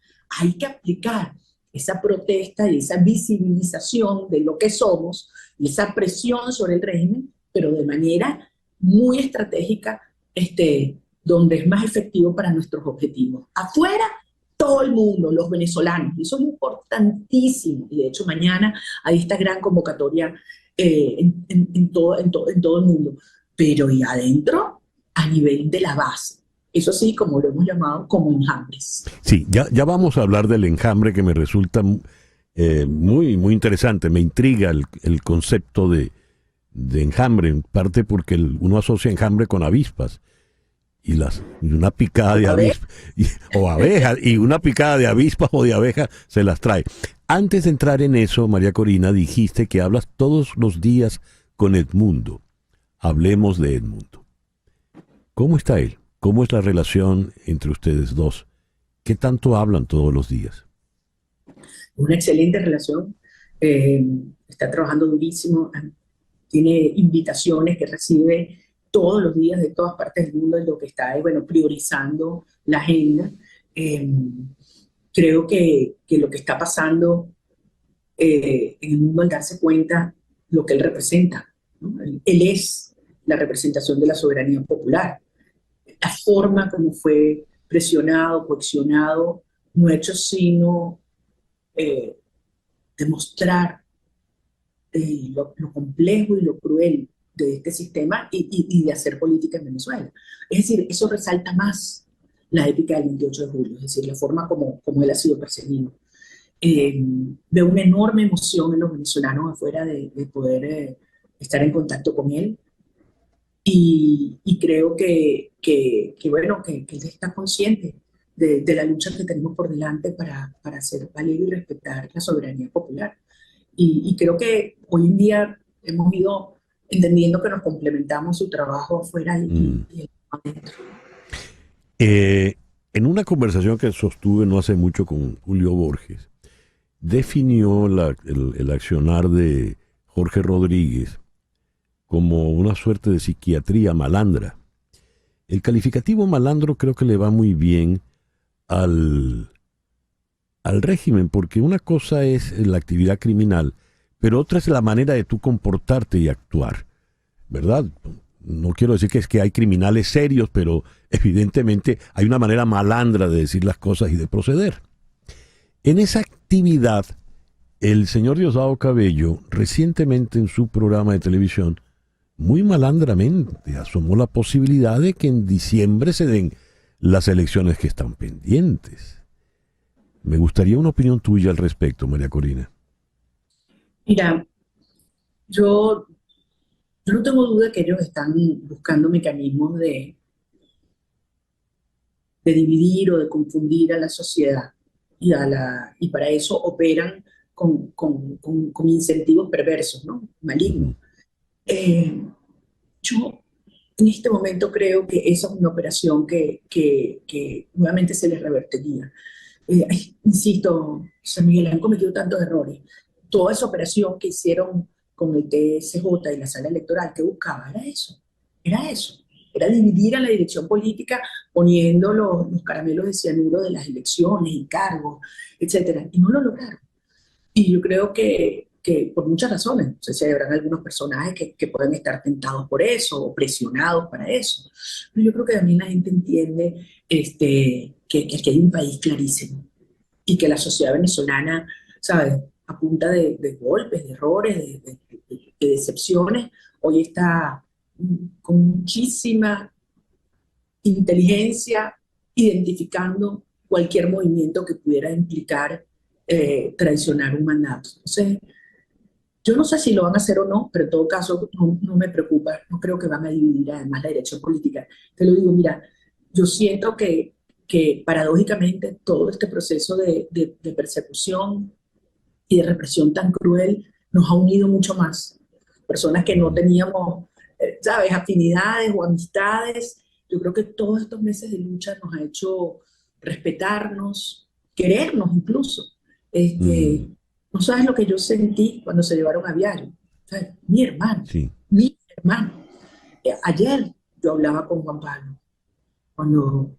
hay que aplicar esa protesta y esa visibilización de lo que somos y esa presión sobre el régimen, pero de manera muy estratégica, donde es más efectivo para nuestros objetivos. Afuera, todo el mundo, los venezolanos, y eso es importantísimo, y de hecho mañana hay esta gran convocatoria en todo el mundo, pero y adentro, a nivel de la base. Eso sí, como lo hemos llamado, como enjambres. Sí, ya vamos a hablar del enjambre, que me resulta muy, muy interesante. Me intriga el concepto de enjambre, en parte porque uno asocia enjambre con avispas. Y una picada de avispas o abejas, y una picada de avispas o de abejas se las trae. Antes de entrar en eso, María Corina, dijiste que hablas todos los días con Edmundo. Hablemos de Edmundo. ¿Cómo está él? ¿Cómo es la relación entre ustedes dos? ¿Qué tanto hablan todos los días? Una excelente relación. Está trabajando durísimo. Tiene invitaciones que recibe todos los días de todas partes del mundo, en lo que está, priorizando la agenda. Creo que lo que está pasando en el mundo, al darse cuenta lo que él representa, ¿no? Él es la representación de la soberanía popular. La forma como fue presionado, coaccionado, no ha hecho sino demostrar lo complejo y lo cruel de este sistema y de hacer política en Venezuela. Es decir, eso resalta más la épica del 28 de julio, es decir, la forma como él ha sido perseguido. Veo una enorme emoción en los venezolanos afuera de poder estar en contacto con él, y creo que él está consciente de la lucha que tenemos por delante para hacer valer y respetar la soberanía popular. Y creo que hoy en día hemos ido entendiendo que nos complementamos su trabajo afuera y adentro. En una conversación que sostuve no hace mucho con Julio Borges, definió el accionar de Jorge Rodríguez como una suerte de psiquiatría malandra. El calificativo malandro creo que le va muy bien al régimen, porque una cosa es la actividad criminal, pero otra es la manera de tú comportarte y actuar, ¿verdad? No quiero decir que es que hay criminales serios, pero evidentemente hay una manera malandra de decir las cosas y de proceder. En esa actividad, el señor Diosdado Cabello, recientemente en su programa de televisión, muy malandramente asomó la posibilidad de que en diciembre se den las elecciones que están pendientes. Me gustaría una opinión tuya al respecto, María Corina. Mira, yo no tengo duda que ellos están buscando mecanismos de dividir o de confundir a la sociedad, y para eso operan con incentivos perversos, ¿no? Malignos. Yo en este momento creo que esa es una operación que nuevamente se les revertiría. Insisto, San Miguel, han cometido tantos errores. Toda esa operación que hicieron con el TSJ y la sala electoral, que buscaba, era eso, era dividir a la dirección política poniendo los caramelos de cianuro de las elecciones y cargos, etcétera, y no lo lograron. Y yo creo que por muchas razones, no sé si habrán algunos personajes que pueden estar tentados por eso o presionados para eso, pero yo creo que también la gente entiende que hay un país clarísimo y que la sociedad venezolana, ¿sabes?, a punta de golpes, de errores, de decepciones, hoy está con muchísima inteligencia identificando cualquier movimiento que pudiera implicar traicionar un mandato. Entonces, yo no sé si lo van a hacer o no, pero en todo caso no me preocupa, no creo que van a dividir además la dirección política. Te lo digo, mira, yo siento que paradójicamente todo este proceso de persecución y de represión tan cruel nos ha unido mucho más. Personas que no teníamos, ¿sabes?, afinidades o amistades. Yo creo que todos estos meses de lucha nos ha hecho respetarnos, querernos incluso. No sabes lo que yo sentí cuando se llevaron a Viallo. sea, mi hermano, Sí. mi hermano. Ayer yo hablaba con Juan Pablo, cuando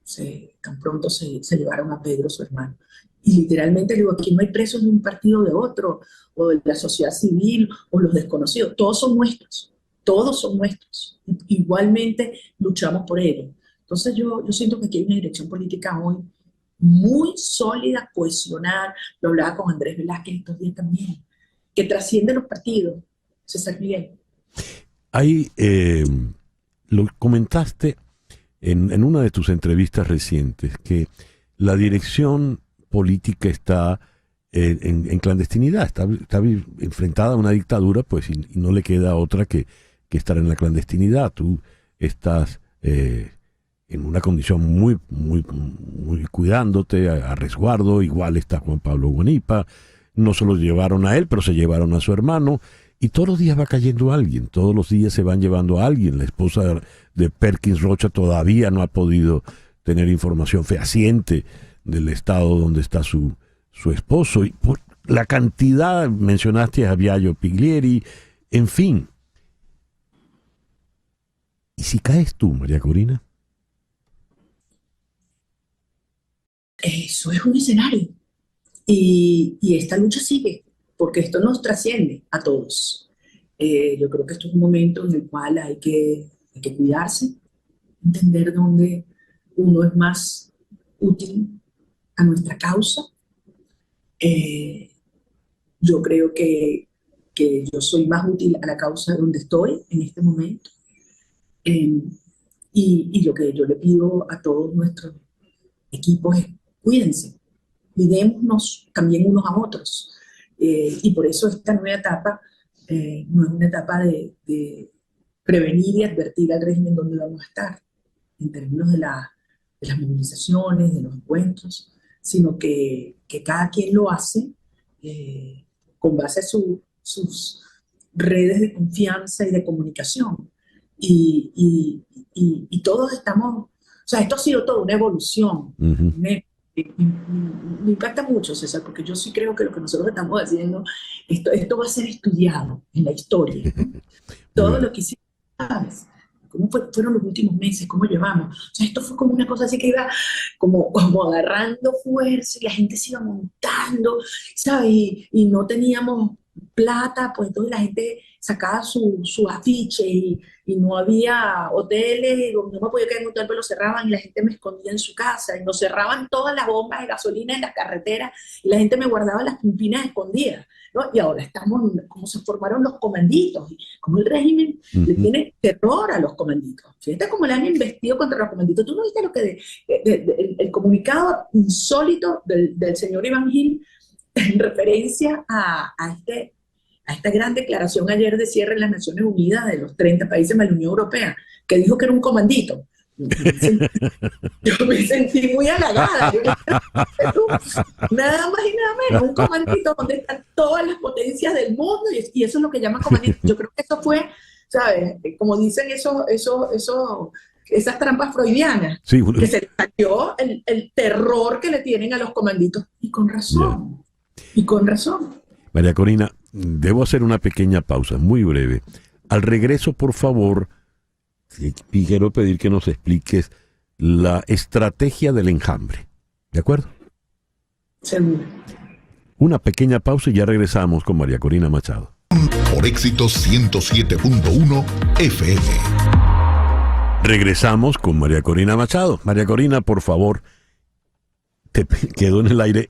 tan pronto se llevaron a Pedro, su hermano. Y literalmente le digo, aquí no hay presos de un partido o de otro, o de la sociedad civil, o los desconocidos, todos son nuestros, todos son nuestros. Igualmente luchamos por ellos. Entonces yo siento que aquí hay una dirección política hoy muy sólida, cohesionada. Lo hablaba con Andrés Velázquez estos días también, que trasciende los partidos. César Miguel. Ahí lo comentaste en una de tus entrevistas recientes, que la dirección política está en clandestinidad, está enfrentada a una dictadura, pues, y no le queda otra que estar en la clandestinidad. Tú estás en una condición muy cuidándote, a resguardo. Igual está Juan Pablo Guanipa. No solo llevaron a él, pero se llevaron a su hermano. Y todos los días va cayendo alguien, todos los días se van llevando a alguien. La esposa de Perkins Rocha todavía no ha podido tener información fehaciente del estado donde está su esposo. Y por la cantidad, mencionaste a Viallo Piglieri, en fin. ¿Y si caes tú, María Corina? Eso es un escenario. Y esta lucha sigue, porque esto nos trasciende a todos. Yo creo que esto es un momento en el cual hay que cuidarse, entender dónde uno es más útil a nuestra causa. Yo creo que yo soy más útil a la causa donde estoy en este momento. Y lo que yo le pido a todos nuestros equipos es cuídense, cuidémonos también unos a otros. Y por eso esta nueva etapa no es una etapa de prevenir y advertir al régimen dónde vamos a estar, en términos de las movilizaciones, de los encuentros, sino que cada quien lo hace con base a sus redes de confianza y de comunicación. Y todos estamos, o sea, esto ha sido toda una evolución. Uh-huh. Me impacta mucho, César, porque yo sí creo que lo que nosotros estamos haciendo, esto va a ser estudiado en la historia, ¿no? Todo lo que hicimos, ¿sabes? ¿Cómo fueron los últimos meses? ¿Cómo llevamos? O sea, esto fue como una cosa así que iba como agarrando fuerza y la gente se iba montando, ¿sabes? Y no teníamos plata, pues entonces la gente sacaba su afiche y no había hoteles, no me podía quedar en un hotel, pero lo cerraban y la gente me escondía en su casa y nos cerraban todas las bombas de gasolina en las carreteras y la gente me guardaba las pimpinas escondidas, ¿no? Y ahora estamos, como se formaron los comanditos, como el régimen le tiene terror a los comanditos. Fíjate cómo le han investido contra los comanditos. ¿Tú no viste lo que el comunicado insólito del señor Iván Gil en referencia a esta gran declaración ayer de cierre en las Naciones Unidas de los 30 países de la Unión Europea, que dijo que era un comandito? Yo me sentí muy halagada. Nada más y nada menos, un comandito donde están todas las potencias del mundo, y eso es lo que llaman comandito. Yo creo que eso fue, ¿sabes? Como dicen esas trampas freudianas, sí, que se le salió el terror que le tienen a los comanditos, y con razón. Y con razón. María Corina, debo hacer una pequeña pausa, muy breve. Al regreso, por favor, y quiero pedir que nos expliques la estrategia del enjambre. ¿De acuerdo? Seguro. Una pequeña pausa y ya regresamos con María Corina Machado. Por Éxitos 107.1 FM. Regresamos con María Corina Machado. María Corina, por favor, te quedo en el aire.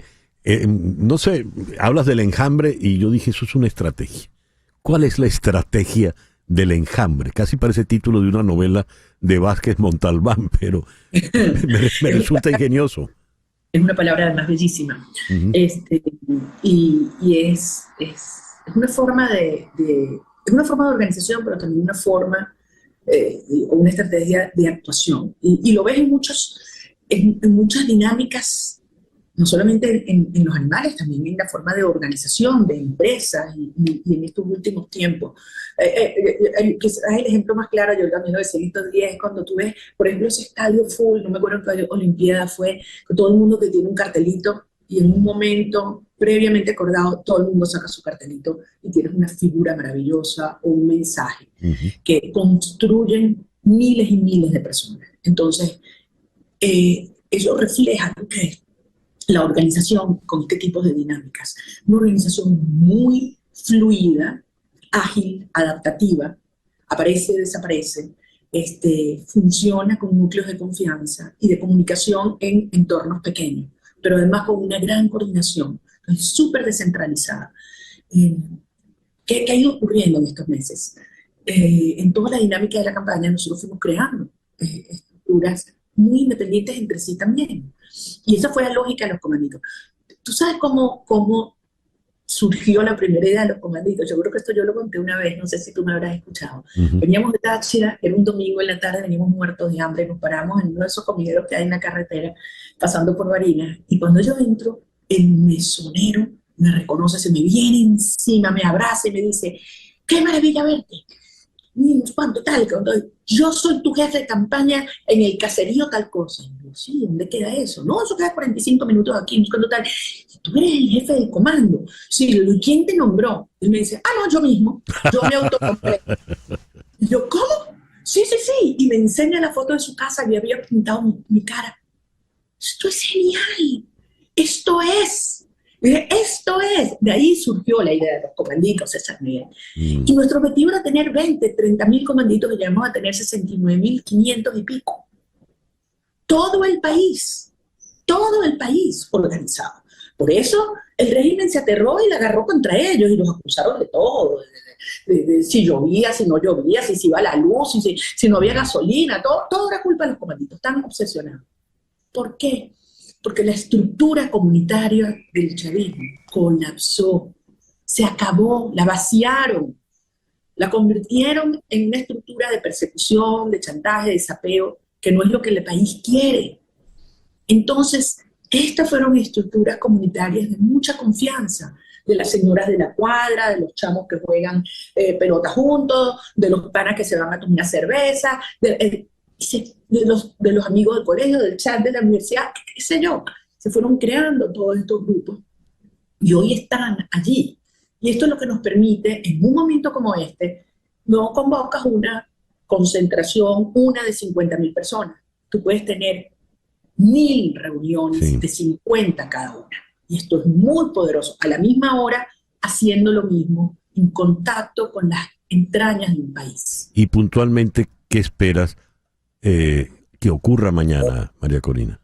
No sé, hablas del enjambre y yo dije, eso es una estrategia. ¿Cuál es la estrategia del enjambre? Casi parece título de una novela de Vázquez Montalbán, pero me resulta ingenioso. Es una palabra además bellísima. Uh-huh. Y es una forma es una forma de organización, pero también una forma o una estrategia de actuación. Y lo ves en muchas dinámicas, no solamente en los animales, también en la forma de organización de empresas y en estos últimos tiempos. Quizás el ejemplo más claro, yo también lo decía estos días, es cuando tú ves, por ejemplo, ese estadio full, no me acuerdo qué Olimpiada fue, con todo el mundo que tiene un cartelito y en un momento previamente acordado, todo el mundo saca su cartelito y tienes una figura maravillosa o un mensaje que construyen miles y miles de personas. Entonces, eso refleja lo que es la organización con este tipo de dinámicas. Una organización muy fluida, ágil, adaptativa, aparece, desaparece, funciona con núcleos de confianza y de comunicación en entornos pequeños, pero además con una gran coordinación, es súper descentralizada. ¿Qué ha ido ocurriendo en estos meses? En toda la dinámica de la campaña nosotros fuimos creando estructuras muy independientes entre sí también. Y esa fue la lógica de los comanditos. ¿Tú sabes cómo surgió la primera idea de los comanditos? Yo creo que esto yo lo conté una vez, no sé si tú me habrás escuchado. Veníamos de Táchira, era un domingo en la tarde, veníamos muertos de hambre, nos paramos en uno de esos comideros que hay en la carretera, pasando por Barinas, y cuando yo entro, el mesonero me reconoce, se me viene encima, me abraza y me dice, ¡qué maravilla verte! ¿Cuánto tal? Yo soy tu jefe de campaña en el caserío tal cosa. Y yo, sí, ¿dónde queda eso? No, eso queda 45 minutos aquí, ¿cuánto tal? Tú eres el jefe del comando. Sí, ¿y quién te nombró? Y me dice, no, yo mismo, yo me autonombré. Y yo, ¿cómo? Sí. Y me enseña la foto de su casa y había pintado mi cara. Esto es genial. Esto es. De ahí surgió la idea de los comanditos, César Miguel. Y nuestro objetivo era tener 20, 30.000 comanditos, que llegamos a tener 69.500 y pico. Todo el país organizado. Por eso el régimen se aterró y la agarró contra ellos y los acusaron de todo. De si llovía, si no llovía, si se iba la luz, si no había gasolina, todo era culpa de los comanditos, están obsesionados. ¿Por qué? Porque la estructura comunitaria del chavismo colapsó, se acabó, la vaciaron, la convirtieron en una estructura de persecución, de chantaje, de sapeo, que no es lo que el país quiere. Entonces, estas fueron estructuras comunitarias de mucha confianza, de las señoras de la cuadra, de los chamos que juegan pelota juntos, de los panas que se van a tomar una cerveza, de los amigos del colegio, del chat de la universidad, qué sé yo. Se fueron creando todos estos grupos y hoy están allí. Y esto es lo que nos permite, en un momento como este, no convocas una concentración, una de 50.000 personas. Tú puedes tener 1.000 reuniones de 50 cada una. Y esto es muy poderoso. A la misma hora, haciendo lo mismo, en contacto con las entrañas de un país. Y puntualmente, ¿qué esperas que ocurra mañana, María Corina?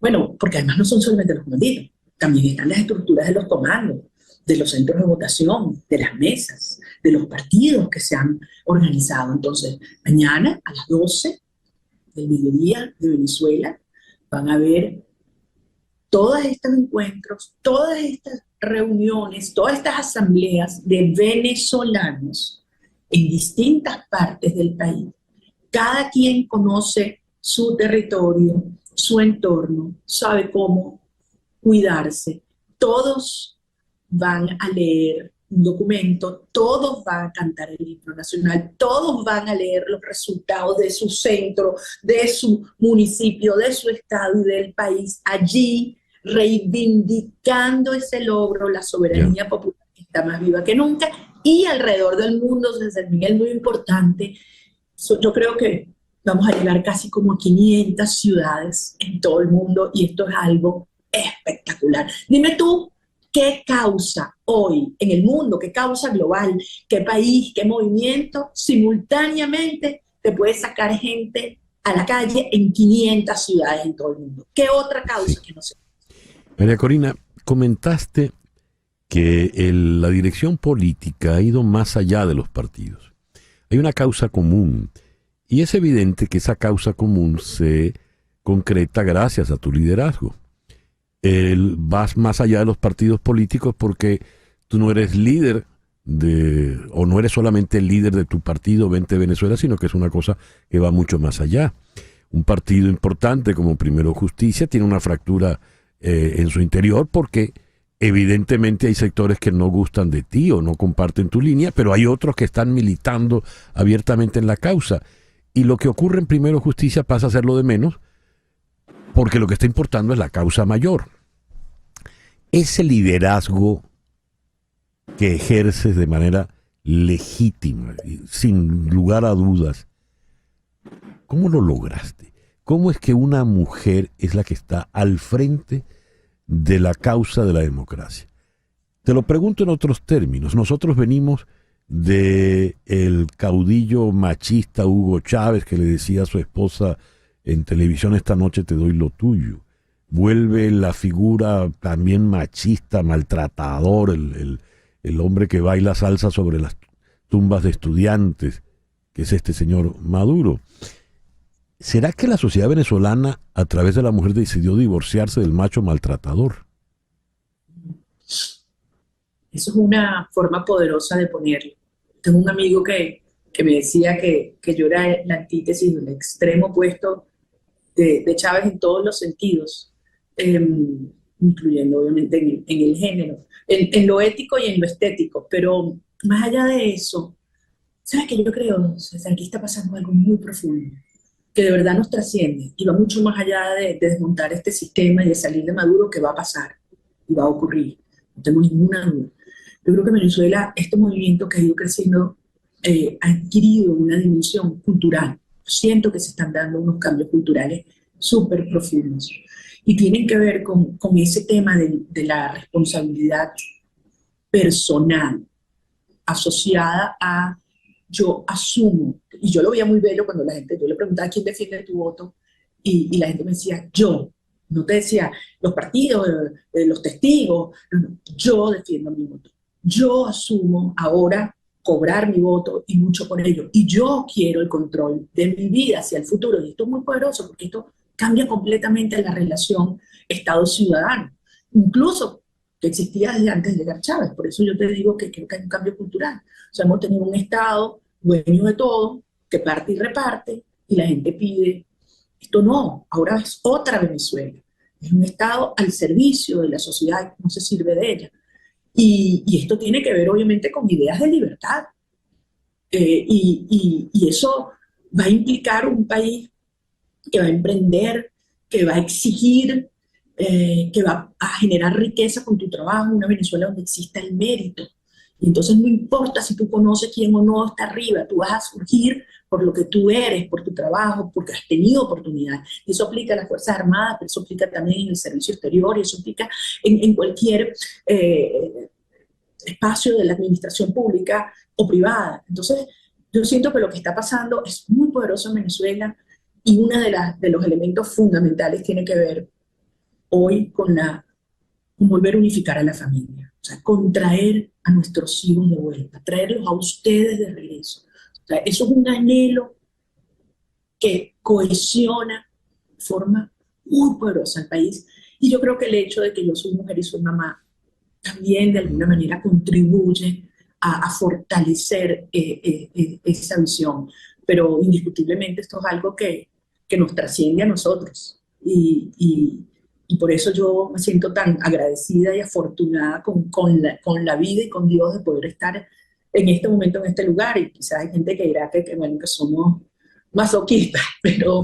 Bueno, porque además no son solamente los comanditos, también están las estructuras de los comandos, de los centros de votación, de las mesas, de los partidos que se han organizado. Entonces, mañana a las 12 del mediodía de Venezuela van a haber todos estos encuentros, todas estas reuniones, todas estas asambleas de venezolanos en distintas partes del país. Cada quien conoce su territorio, su entorno, sabe cómo cuidarse. Todos van a leer un documento, todos van a cantar el himno nacional, todos van a leer los resultados de su centro, de su municipio, de su estado y del país, allí reivindicando ese logro, la soberanía popular que está más viva que nunca, y alrededor del mundo, César Miguel, muy importante. Yo creo que vamos a llegar casi como a 500 ciudades en todo el mundo y esto es algo espectacular. Dime tú, ¿qué causa hoy en el mundo? ¿Qué causa global? ¿Qué país? ¿Qué movimiento? Simultáneamente te puede sacar gente a la calle en 500 ciudades en todo el mundo. ¿Qué otra causa que no sé? María Corina, comentaste que la dirección política ha ido más allá de los partidos. Hay una causa común y es evidente que esa causa común se concreta gracias a tu liderazgo. Vas más allá de los partidos políticos porque tú no eres líder o no eres solamente el líder de tu partido 20 Venezuela, sino que es una cosa que va mucho más allá. Un partido importante como Primero Justicia tiene una fractura en su interior porque evidentemente hay sectores que no gustan de ti o no comparten tu línea, pero hay otros que están militando abiertamente en la causa. Y lo que ocurre en Primero Justicia pasa a ser lo de menos, porque lo que está importando es la causa mayor. ese liderazgo que ejerces de manera legítima, sin lugar a dudas, ¿cómo lo lograste? ¿Cómo es que una mujer es la que está al frente de la causa de la democracia? Te lo pregunto en otros términos. Nosotros venimos de el caudillo machista Hugo Chávez, que le decía a su esposa en televisión: esta noche te doy lo tuyo. Vuelve la figura también machista, maltratador, el hombre que baila salsa sobre las tumbas de estudiantes, que es este señor Maduro. ¿Será que la sociedad venezolana, a través de la mujer, decidió divorciarse del macho maltratador? Eso es una forma poderosa de ponerlo. Tengo un amigo que me decía que yo era la antítesis, el extremo opuesto de Chávez en todos los sentidos, incluyendo obviamente en el género, en lo ético y en lo estético. Pero más allá de eso, ¿sabes qué? Yo creo, César, aquí está pasando algo muy profundo, que de verdad nos trasciende y va mucho más allá de desmontar este sistema y de salir de Maduro, que va a pasar y va a ocurrir. No tengo ninguna duda. Yo creo que Venezuela, este movimiento que ha ido creciendo, ha adquirido una dimensión cultural. Siento que se están dando unos cambios culturales súper profundos y tienen que ver con ese tema de la responsabilidad personal asociada a yo asumo, y yo lo veía muy bello cuando yo le preguntaba quién defiende tu voto, y la gente me decía yo. No te decía los partidos, los testigos, yo defiendo mi voto. Yo asumo ahora cobrar mi voto y lucho por ello. Y yo quiero el control de mi vida hacia el futuro. Y esto es muy poderoso porque esto cambia completamente la relación Estado-ciudadano, incluso que existía desde antes de llegar Chávez. Por eso yo te digo que creo que hay un cambio cultural. O sea, hemos tenido un Estado dueño de todo, que parte y reparte, y la gente pide. Esto no, ahora es otra Venezuela. Es un Estado al servicio de la sociedad, no se sirve de ella. Y esto tiene que ver obviamente con ideas de libertad. Y eso va a implicar un país que va a emprender, que va a exigir, que va a generar riqueza con tu trabajo, una Venezuela donde exista el mérito. Y entonces no importa si tú conoces quién o no está arriba, tú vas a surgir por lo que tú eres, por tu trabajo, porque has tenido oportunidad. Y eso aplica a las Fuerzas Armadas, pero eso aplica también en el servicio exterior, y eso aplica en cualquier espacio de la administración pública o privada. Entonces, yo siento que lo que está pasando es muy poderoso en Venezuela, y uno de los elementos fundamentales tiene que ver hoy con volver a unificar a la familia. O sea, con traer a nuestros hijos de vuelta, traerlos a ustedes de regreso. O sea, eso es un anhelo que cohesiona de forma muy poderosa al país. Y yo creo que el hecho de que yo soy mujer y soy mamá también de alguna manera contribuye a fortalecer esa visión. Pero indiscutiblemente esto es algo que nos trasciende a nosotros. Y por eso yo me siento tan agradecida y afortunada con la vida y con Dios de poder estar en este momento, en este lugar. Y quizás hay gente que dirá que somos masoquistas, pero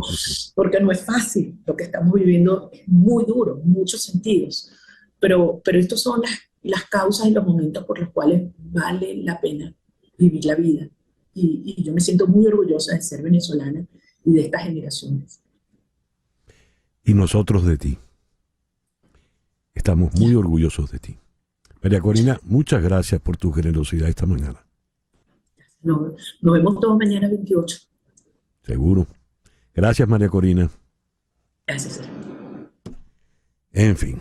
porque no es fácil. Lo que estamos viviendo es muy duro, en muchos sentidos. Pero estos son las causas y los momentos por los cuales vale la pena vivir la vida. Y yo me siento muy orgullosa de ser venezolana y de estas generaciones. Y nosotros de ti. Estamos muy orgullosos de ti. María Corina, muchas gracias por tu generosidad esta mañana. Nos vemos todos mañana 28. Seguro. Gracias, María Corina. Gracias. En fin,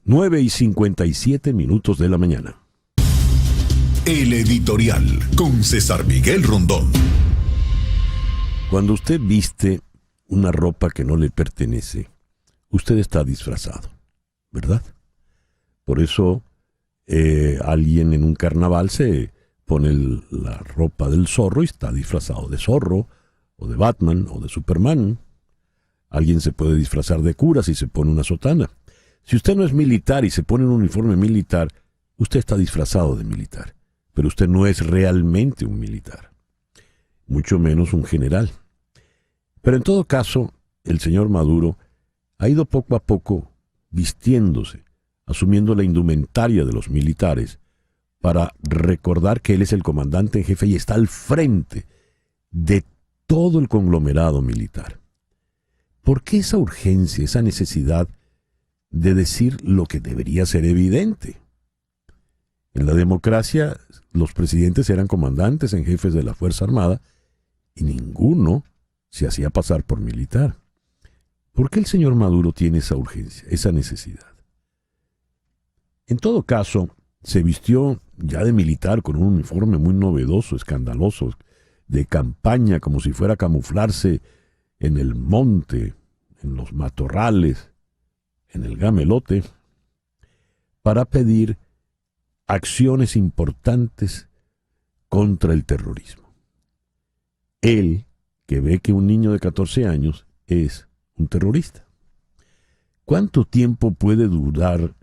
9:57 de la mañana. El editorial con César Miguel Rondón. Cuando usted viste una ropa que no le pertenece, usted está disfrazado, ¿verdad? Por eso alguien en un carnaval se pone la ropa del zorro y está disfrazado de zorro, o de Batman, o de Superman. Alguien se puede disfrazar de cura si se pone una sotana. Si usted no es militar y se pone un uniforme militar, usted está disfrazado de militar. Pero usted no es realmente un militar, mucho menos un general. Pero en todo caso, el señor Maduro ha ido poco a poco vistiéndose asumiendo la indumentaria de los militares para recordar que él es el comandante en jefe y está al frente de todo el conglomerado militar. ¿Por qué esa urgencia, esa necesidad de decir lo que debería ser evidente? En la democracia, los presidentes eran comandantes en jefes de la Fuerza Armada y ninguno se hacía pasar por militar. ¿Por qué el señor Maduro tiene esa urgencia, esa necesidad? En todo caso, se vistió ya de militar con un uniforme muy novedoso, escandaloso, de campaña, como si fuera a camuflarse en el monte, en los matorrales, en el gamelote, para pedir acciones importantes contra el terrorismo. Él, que ve que un niño de 14 años es un terrorista. ¿Cuánto tiempo puede durar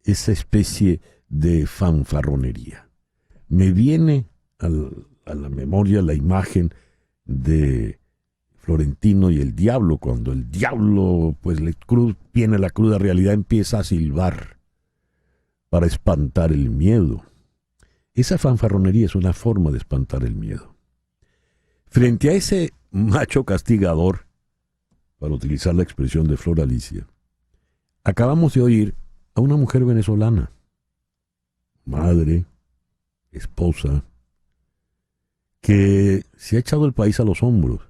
esa especie de fanfarronería? Me viene a la memoria la imagen de Florentino y el diablo, cuando el diablo pues viene la cruda realidad, empieza a silbar para espantar el miedo. Esa fanfarronería es una forma de espantar el miedo. Frente a ese macho castigador, para utilizar la expresión de Flor Alicia, acabamos de oír a una mujer venezolana, madre, esposa, que se ha echado el país a los hombros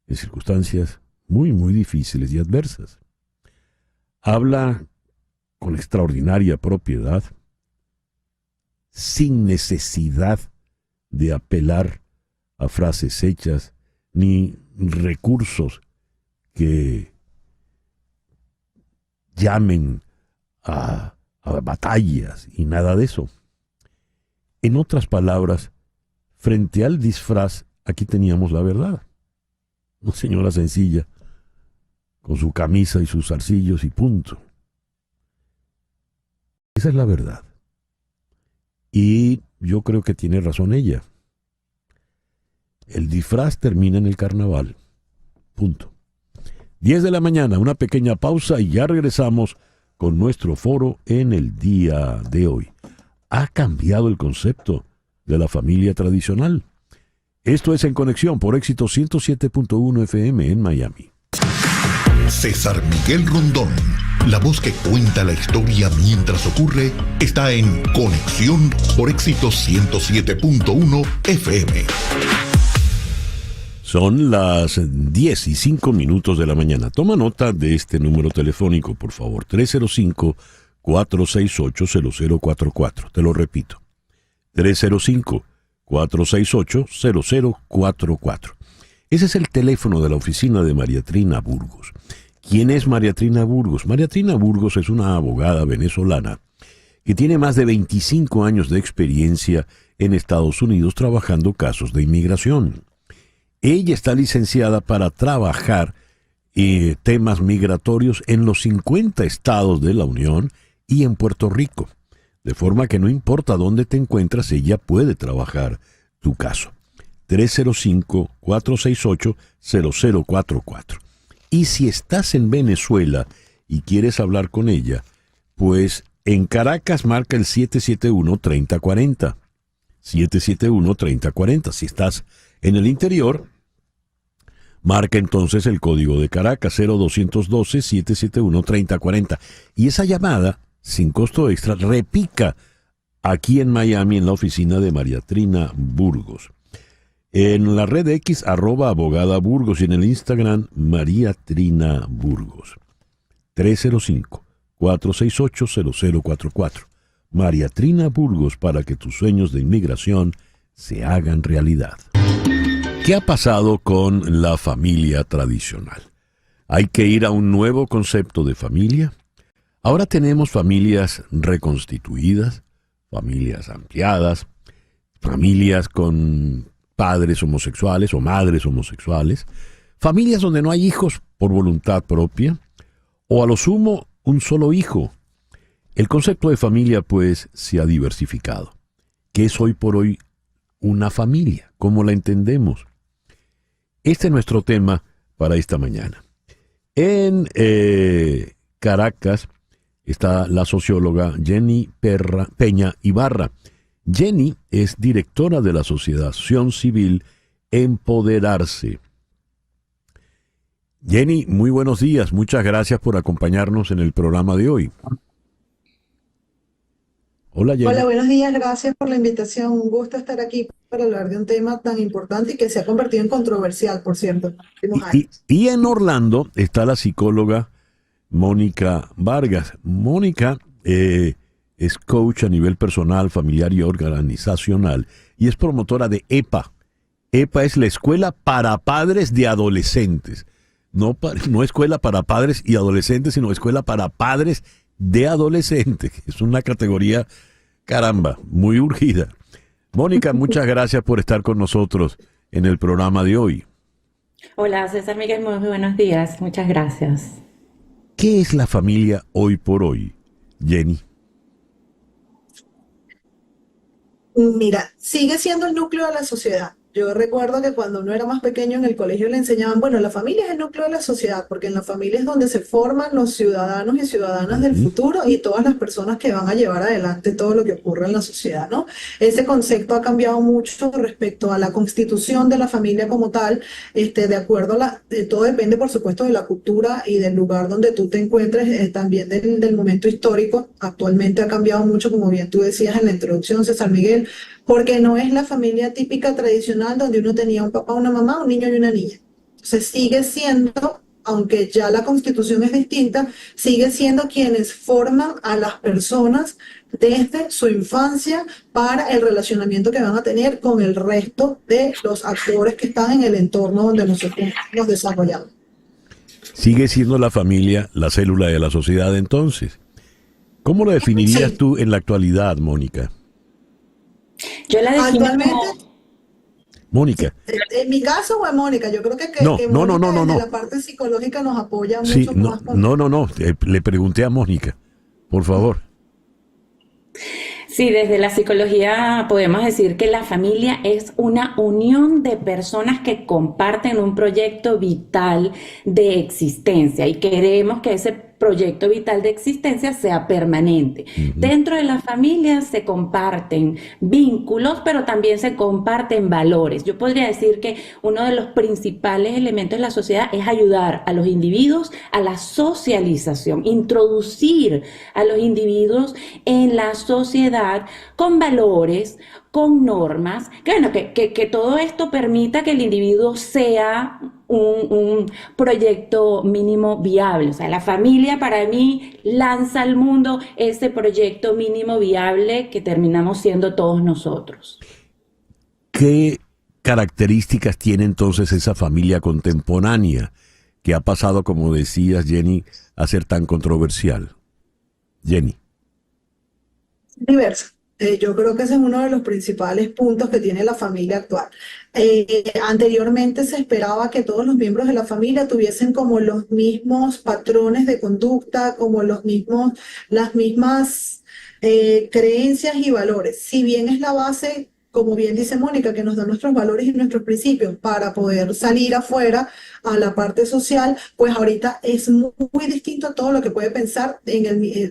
en circunstancias muy, muy difíciles y adversas. Habla con extraordinaria propiedad, sin necesidad de apelar a frases hechas ni recursos que llamen a batallas y nada de eso. En otras palabras, frente al disfraz, aquí teníamos la verdad. Una señora sencilla, con su camisa y sus zarcillos y punto. Esa es la verdad. Y yo creo que tiene razón ella. El disfraz termina en el carnaval. Punto. 10 de la mañana, una pequeña pausa y ya regresamos con nuestro foro en el día de hoy. ¿Ha cambiado el concepto de la familia tradicional? Esto es En Conexión por Éxito 107.1 FM en Miami. César Miguel Rondón, la voz que cuenta la historia mientras ocurre, está en Conexión por Éxito 107.1 FM. Son las 10:05 de la mañana. Toma nota de este número telefónico, por favor. 305-468-0044. Te lo repito. 305-468-0044. Ese es el teléfono de la oficina de María Trina Burgos. ¿Quién es María Trina Burgos? María Trina Burgos es una abogada venezolana que tiene más de 25 años de experiencia en Estados Unidos trabajando casos de inmigración. Ella está licenciada para trabajar temas migratorios en los 50 estados de la Unión y en Puerto Rico. De forma que no importa dónde te encuentras, ella puede trabajar tu caso. 305-468-0044. Y si estás en Venezuela y quieres hablar con ella, pues en Caracas marca el 771-3040. 771-3040. Si estás en el interior, marca entonces el código de Caracas 0212-771-3040. Y esa llamada, sin costo extra, repica aquí en Miami en la oficina de María Trina Burgos. En la red X, @abogada Burgos, y en el Instagram, María Trina Burgos. 305-468-0044. María Trina Burgos, para que tus sueños de inmigración se hagan realidad. ¿Qué ha pasado con la familia tradicional? ¿Hay que ir a un nuevo concepto de familia? Ahora tenemos familias reconstituidas, familias ampliadas, familias con padres homosexuales o madres homosexuales, familias donde no hay hijos por voluntad propia, o a lo sumo un solo hijo. El concepto de familia, pues, se ha diversificado. ¿Qué es hoy por hoy una familia? ¿Cómo la entendemos? Este es nuestro tema para esta mañana. En Caracas está la socióloga Jenny Peña Ibarra. Jenny es directora de la Asociación Civil Empoderarse. Jenny, muy buenos días. Muchas gracias por acompañarnos en el programa de hoy. Hola, Jenny. Hola, buenos días. Gracias por la invitación. Un gusto estar aquí para hablar de un tema tan importante y que se ha convertido en controversial, por cierto, en los últimos años. Y en Orlando está la psicóloga Mónica Vargas. Mónica es coach a nivel personal, familiar y organizacional y es promotora de EPA. EPA es la Escuela para Padres de Adolescentes. No escuela para padres y adolescentes, sino escuela para padres de adolescentes. Es una categoría, caramba, muy urgida. Mónica, muchas gracias por estar con nosotros en el programa de hoy. Hola, César Miguel, muy buenos días. Muchas gracias. ¿Qué es la familia hoy por hoy, Jenny? Mira, sigue siendo el núcleo de la sociedad. Yo recuerdo que cuando uno era más pequeño en el colegio le enseñaban, bueno, la familia es el núcleo de la sociedad, porque en la familia es donde se forman los ciudadanos y ciudadanas del futuro y todas las personas que van a llevar adelante todo lo que ocurre en la sociedad, ¿no? Ese concepto ha cambiado mucho respecto a la constitución de la familia como tal, de acuerdo a todo depende, por supuesto, de la cultura y del lugar donde tú te encuentres, también del momento histórico. Actualmente ha cambiado mucho, como bien tú decías en la introducción, César Miguel, porque no es la familia típica tradicional donde uno tenía un papá, una mamá, un niño y una niña. Entonces sigue siendo, aunque ya la constitución es distinta, sigue siendo quienes forman a las personas desde su infancia para el relacionamiento que van a tener con el resto de los actores que están en el entorno donde nosotros nos desarrollamos. Sigue siendo la familia la célula de la sociedad entonces. ¿Cómo lo definirías tú en la actualidad, Mónica? Yo la defino Actualmente, como... Mónica. en mi caso o en Mónica, yo creo que Mónica desde la parte psicológica nos apoya mucho Sí, más. no. Le pregunté a Mónica, por favor. Sí, desde la psicología podemos decir que la familia es una unión de personas que comparten un proyecto vital de existencia y queremos que ese proyecto vital de existencia sea permanente. Dentro de la familia se comparten vínculos, pero también se comparten valores. Yo podría decir que uno de los principales elementos de la sociedad es ayudar a los individuos a la socialización, introducir a los individuos en la sociedad con valores, con normas, que todo esto permita que el individuo sea un proyecto mínimo viable. O sea, la familia para mí lanza al mundo ese proyecto mínimo viable que terminamos siendo todos nosotros. ¿Qué características tiene entonces esa familia contemporánea que ha pasado, como decías, Jenny, a ser tan controversial? Jenny. Diversa. Yo creo que ese es uno de los principales puntos que tiene la familia actual. Anteriormente se esperaba que todos los miembros de la familia tuviesen como los mismos patrones de conducta, como las mismas creencias y valores. Si bien es la base, como bien dice Mónica, que nos da nuestros valores y nuestros principios para poder salir afuera a la parte social, pues ahorita es muy distinto a todo lo que puede pensar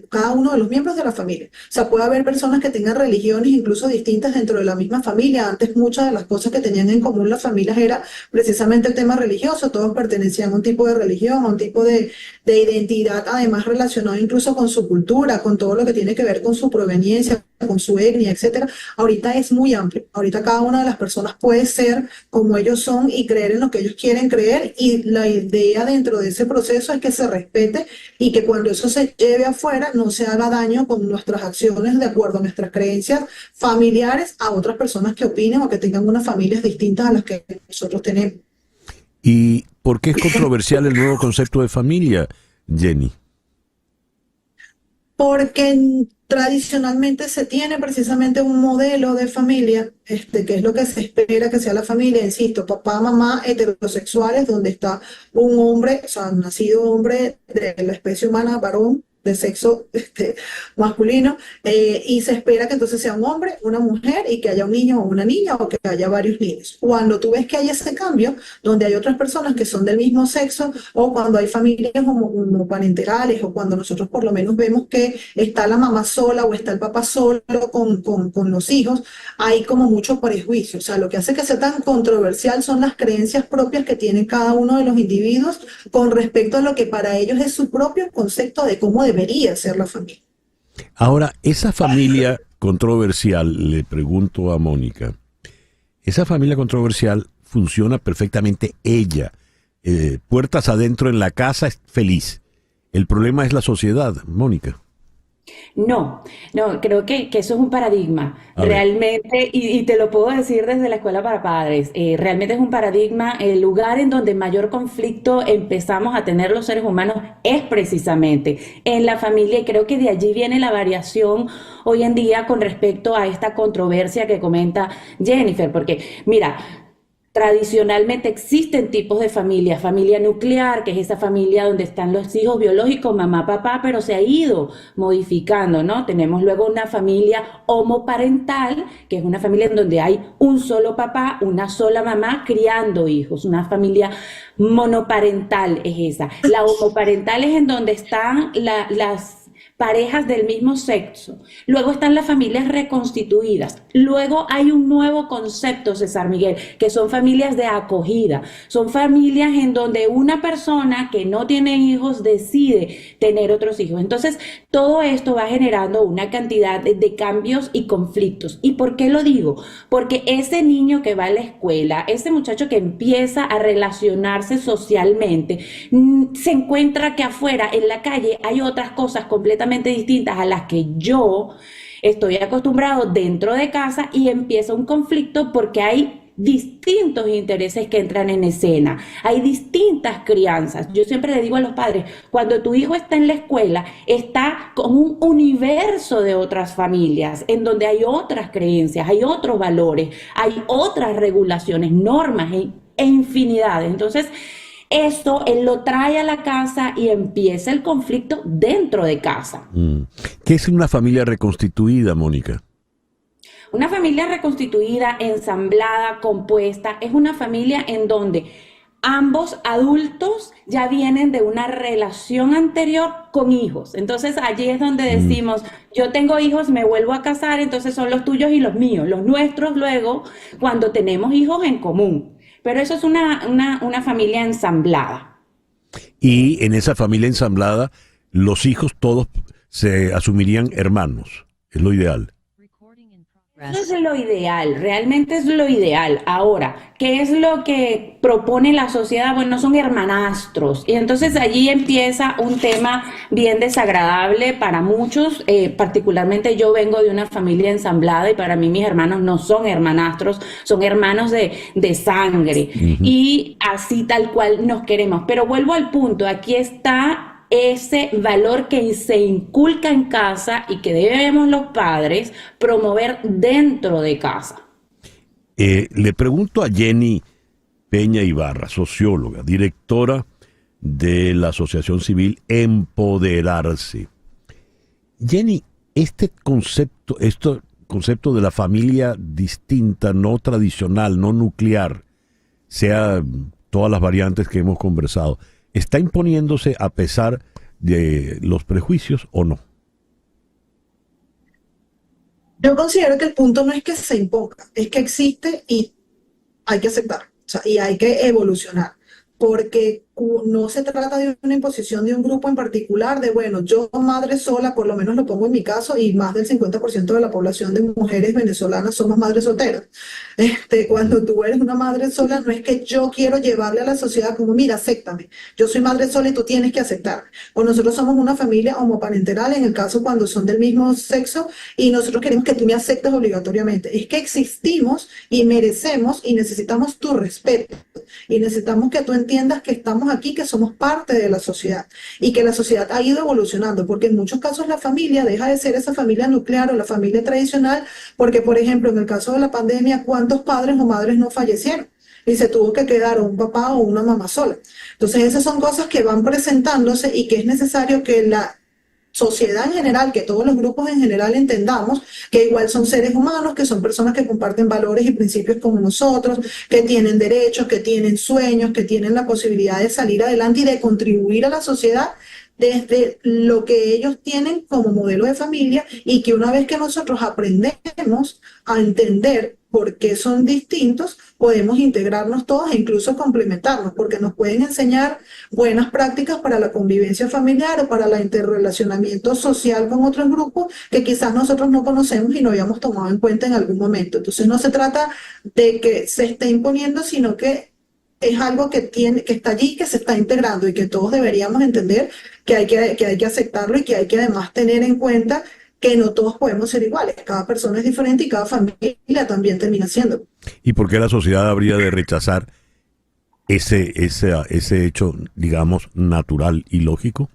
cada uno de los miembros de la familia. O sea, puede haber personas que tengan religiones incluso distintas dentro de la misma familia. Antes muchas de las cosas que tenían en común las familias era precisamente el tema religioso. Todos pertenecían a un tipo de religión, a un tipo de identidad, además relacionado incluso con su cultura, con todo lo que tiene que ver con su proveniencia, con su etnia, etcétera. Ahorita es muy amplio. Ahorita cada una de las personas puede ser como ellos son y creer en lo que ellos quieren creer, y la idea dentro de ese proceso es que se respete y que cuando eso se lleve afuera no se haga daño con nuestras acciones de acuerdo a nuestras creencias familiares a otras personas que opinen o que tengan unas familias distintas a las que nosotros tenemos. ¿Y por qué es controversial el nuevo concepto de familia, Jenny? Porque tradicionalmente se tiene precisamente un modelo de familia, que es lo que se espera que sea la familia, insisto, papá, mamá, heterosexuales, donde está un hombre, o sea, nacido hombre de la especie humana, varón, de sexo masculino, y se espera que entonces sea un hombre, una mujer y que haya un niño o una niña o que haya varios niños. Cuando tú ves que hay ese cambio, donde hay otras personas que son del mismo sexo, o cuando hay familias homoparentales, o cuando nosotros por lo menos vemos que está la mamá sola o está el papá solo con los hijos, hay como mucho prejuicio. O sea, lo que hace que sea tan controversial son las creencias propias que tienen cada uno de los individuos con respecto a lo que para ellos es su propio concepto de cómo debería ser la familia. Ahora, esa familia controversial, le pregunto a Mónica, esa familia controversial funciona perfectamente ella, puertas adentro en la casa, es feliz. El problema es la sociedad, Mónica. No, creo que eso es un paradigma, realmente, y te lo puedo decir desde la escuela para padres, realmente es un paradigma. El lugar en donde mayor conflicto empezamos a tener los seres humanos es precisamente en la familia, y creo que de allí viene la variación hoy en día con respecto a esta controversia que comenta Jennifer, porque mira, tradicionalmente existen tipos de familia, familia nuclear, que es esa familia donde están los hijos biológicos, mamá, papá, pero se ha ido modificando, ¿no? Tenemos luego una familia homoparental, que es una familia en donde hay un solo papá, una sola mamá criando hijos. Una familia monoparental es esa. La homoparental es en donde están las parejas del mismo sexo. Luego están las familias reconstituidas. Luego hay un nuevo concepto, César Miguel, que son familias de acogida. Son familias en donde una persona que no tiene hijos decide tener otros hijos. Entonces, todo esto va generando una cantidad de cambios y conflictos. ¿Y por qué lo digo? Porque ese niño que va a la escuela, ese muchacho que empieza a relacionarse socialmente, se encuentra que afuera, en la calle, hay otras cosas completamente distintas a las que yo estoy acostumbrado dentro de casa, y empieza un conflicto porque hay distintos intereses que entran en escena, hay distintas crianzas. Yo siempre le digo a los padres, cuando tu hijo está en la escuela, está con un universo de otras familias, en donde hay otras creencias, hay otros valores, hay otras regulaciones, normas e infinidades. Entonces, esto él lo trae a la casa y empieza el conflicto dentro de casa. ¿Qué es una familia reconstituida, Mónica? Una familia reconstituida, ensamblada, compuesta, es una familia en donde ambos adultos ya vienen de una relación anterior con hijos. Entonces allí es donde decimos, yo tengo hijos, me vuelvo a casar, entonces son los tuyos y los míos, los nuestros luego cuando tenemos hijos en común. Pero eso es una familia ensamblada. Y en esa familia ensamblada, los hijos todos se asumirían hermanos. Es lo ideal. Eso es lo ideal, realmente es lo ideal. Ahora, ¿qué es lo que propone la sociedad? Bueno, son hermanastros. Y entonces allí empieza un tema bien desagradable para muchos. Particularmente yo vengo de una familia ensamblada y para mí mis hermanos no son hermanastros, son hermanos de sangre. Y así tal cual nos queremos. Pero vuelvo al punto, aquí está ese valor que se inculca en casa y que debemos los padres promover dentro de casa. Le pregunto a Jenny Peña Ibarra, socióloga, directora de la Asociación Civil Empoderarse. Jenny, este concepto de la familia distinta, no tradicional, no nuclear, sea todas las variantes que hemos conversado, ¿está imponiéndose a pesar de los prejuicios o no? Yo considero que el punto no es que se imponga, es que existe y hay que aceptar, o sea, y hay que evolucionar, porque no se trata de una imposición de un grupo en particular, de bueno, yo madre sola, por lo menos lo pongo en mi caso, y más del 50% de la población de mujeres venezolanas somos madres solteras. Cuando tú eres una madre sola, no es que yo quiero llevarle a la sociedad como, mira, acéptame, yo soy madre sola y tú tienes que aceptarme. O nosotros somos una familia homoparental, en el caso cuando son del mismo sexo, y nosotros queremos que tú me aceptes obligatoriamente. Es que existimos y merecemos y necesitamos tu respeto, y necesitamos que tú entiendas que estamos aquí, que somos parte de la sociedad y que la sociedad ha ido evolucionando, porque en muchos casos la familia deja de ser esa familia nuclear o la familia tradicional, porque por ejemplo en el caso de la pandemia, ¿cuántos padres o madres no fallecieron? Y se tuvo que quedar un papá o una mamá sola. Entonces esas son cosas que van presentándose y que es necesario que sociedad en general, que todos los grupos en general entendamos que igual son seres humanos, que son personas que comparten valores y principios como nosotros, que tienen derechos, que tienen sueños, que tienen la posibilidad de salir adelante y de contribuir a la sociedad desde lo que ellos tienen como modelo de familia, y que una vez que nosotros aprendemos a entender por qué son distintos, podemos integrarnos todos e incluso complementarnos, porque nos pueden enseñar buenas prácticas para la convivencia familiar o para el interrelacionamiento social con otros grupos que quizás nosotros no conocemos y no habíamos tomado en cuenta en algún momento. Entonces no se trata de que se esté imponiendo, sino que es algo que está allí, que se está integrando, y que todos deberíamos entender que hay que aceptarlo, y que hay que además tener en cuenta que no todos podemos ser iguales. Cada persona es diferente y cada familia también termina siendo. ¿Y por qué la sociedad habría de rechazar ese hecho, digamos, natural y lógico?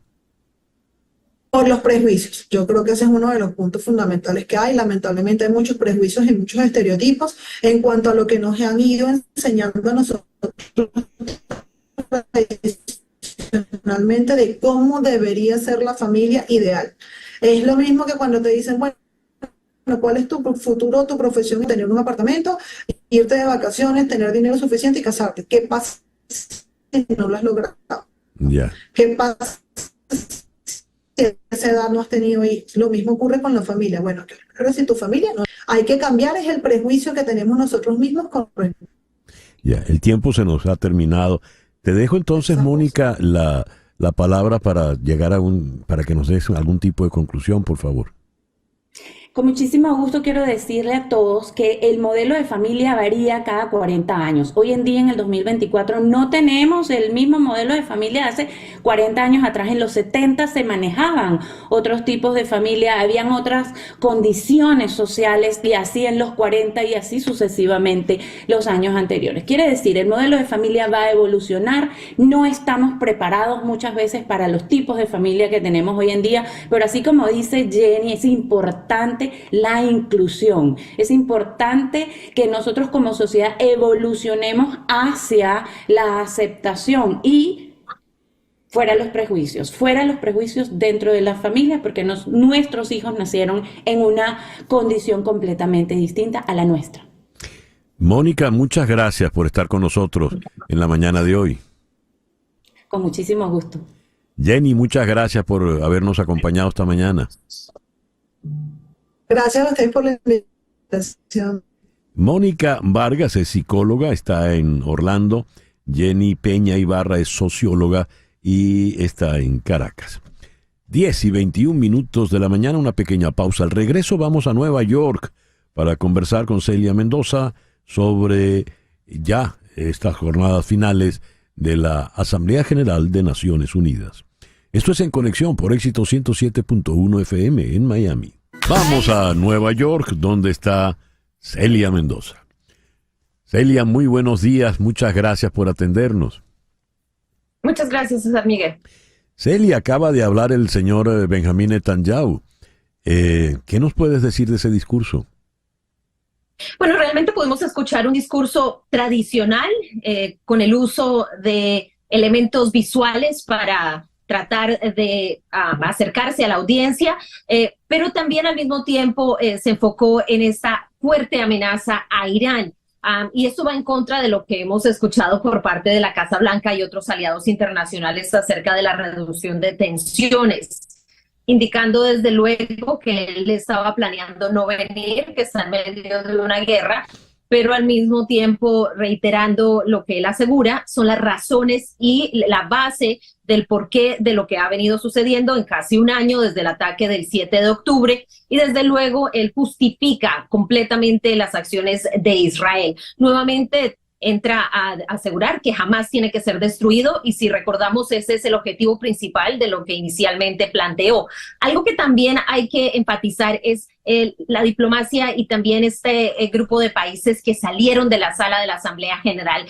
Por los prejuicios. Yo creo que ese es uno de los puntos fundamentales que hay. Lamentablemente hay muchos prejuicios y muchos estereotipos en cuanto a lo que nos han ido enseñando a nosotros tradicionalmente de cómo debería ser la familia ideal. Es lo mismo que cuando te dicen, bueno, ¿cuál es tu futuro, tu profesión? Tener un apartamento, irte de vacaciones, tener dinero suficiente y casarte. ¿Qué pasa si no lo has logrado? Ya. ¿Qué pasa si a esa edad no has tenido hijos? Lo mismo ocurre con la familia. Bueno, pero si tu familia no... Hay que cambiar es el prejuicio que tenemos nosotros mismos con... Ya, el tiempo se nos ha terminado. Te dejo entonces, Mónica, la palabra para llegar para que nos des algún tipo de conclusión, por favor. Con muchísimo gusto quiero decirle a todos que el modelo de familia varía cada 40 años. Hoy en día, en el 2024, no tenemos el mismo modelo de familia de hace 40 años atrás. En los 70 se manejaban otros tipos de familia, habían otras condiciones sociales, y así en los 40 y así sucesivamente los años anteriores. Quiere decir, el modelo de familia va a evolucionar. No estamos preparados muchas veces para los tipos de familia que tenemos hoy en día, pero así como dice Jenny, es importante la inclusión. Es importante que nosotros como sociedad evolucionemos hacia la aceptación y fuera los prejuicios dentro de la familia, porque nuestros hijos nacieron en una condición completamente distinta a la nuestra. Mónica, muchas gracias por estar con nosotros en la mañana de hoy. Con muchísimo gusto. Jenny, muchas gracias por habernos acompañado esta mañana. Gracias a ustedes por la invitación. Mónica Vargas es psicóloga, está en Orlando. Jenny Peña Ibarra es socióloga y está en Caracas. 10:21 de la mañana, una pequeña pausa. Al regreso vamos a Nueva York para conversar con Celia Mendoza sobre ya estas jornadas finales de la Asamblea General de Naciones Unidas. Esto es En Conexión por Éxito 107.1 FM en Miami. Vamos a Nueva York, donde está Celia Mendoza. Celia, muy buenos días, muchas gracias por atendernos. Muchas gracias, César Miguel. Celia, acaba de hablar el señor Benjamín Netanyahu. ¿Qué nos puedes decir de ese discurso? Bueno, realmente pudimos escuchar un discurso tradicional con el uso de elementos visuales para tratar de acercarse a la audiencia, pero también al mismo tiempo se enfocó en esta fuerte amenaza a Irán. Y esto va en contra de lo que hemos escuchado por parte de la Casa Blanca y otros aliados internacionales acerca de la reducción de tensiones, indicando desde luego que él estaba planeando no venir, que está en medio de una guerra, pero al mismo tiempo reiterando lo que él asegura son las razones y la base del porqué de lo que ha venido sucediendo en casi un año desde el ataque del 7 de octubre, y desde luego él justifica completamente las acciones de Israel. Nuevamente entra a asegurar que jamás tiene que ser destruido, y si recordamos, ese es el objetivo principal de lo que inicialmente planteó. Algo que también hay que enfatizar es la diplomacia y también este grupo de países que salieron de la sala de la Asamblea General.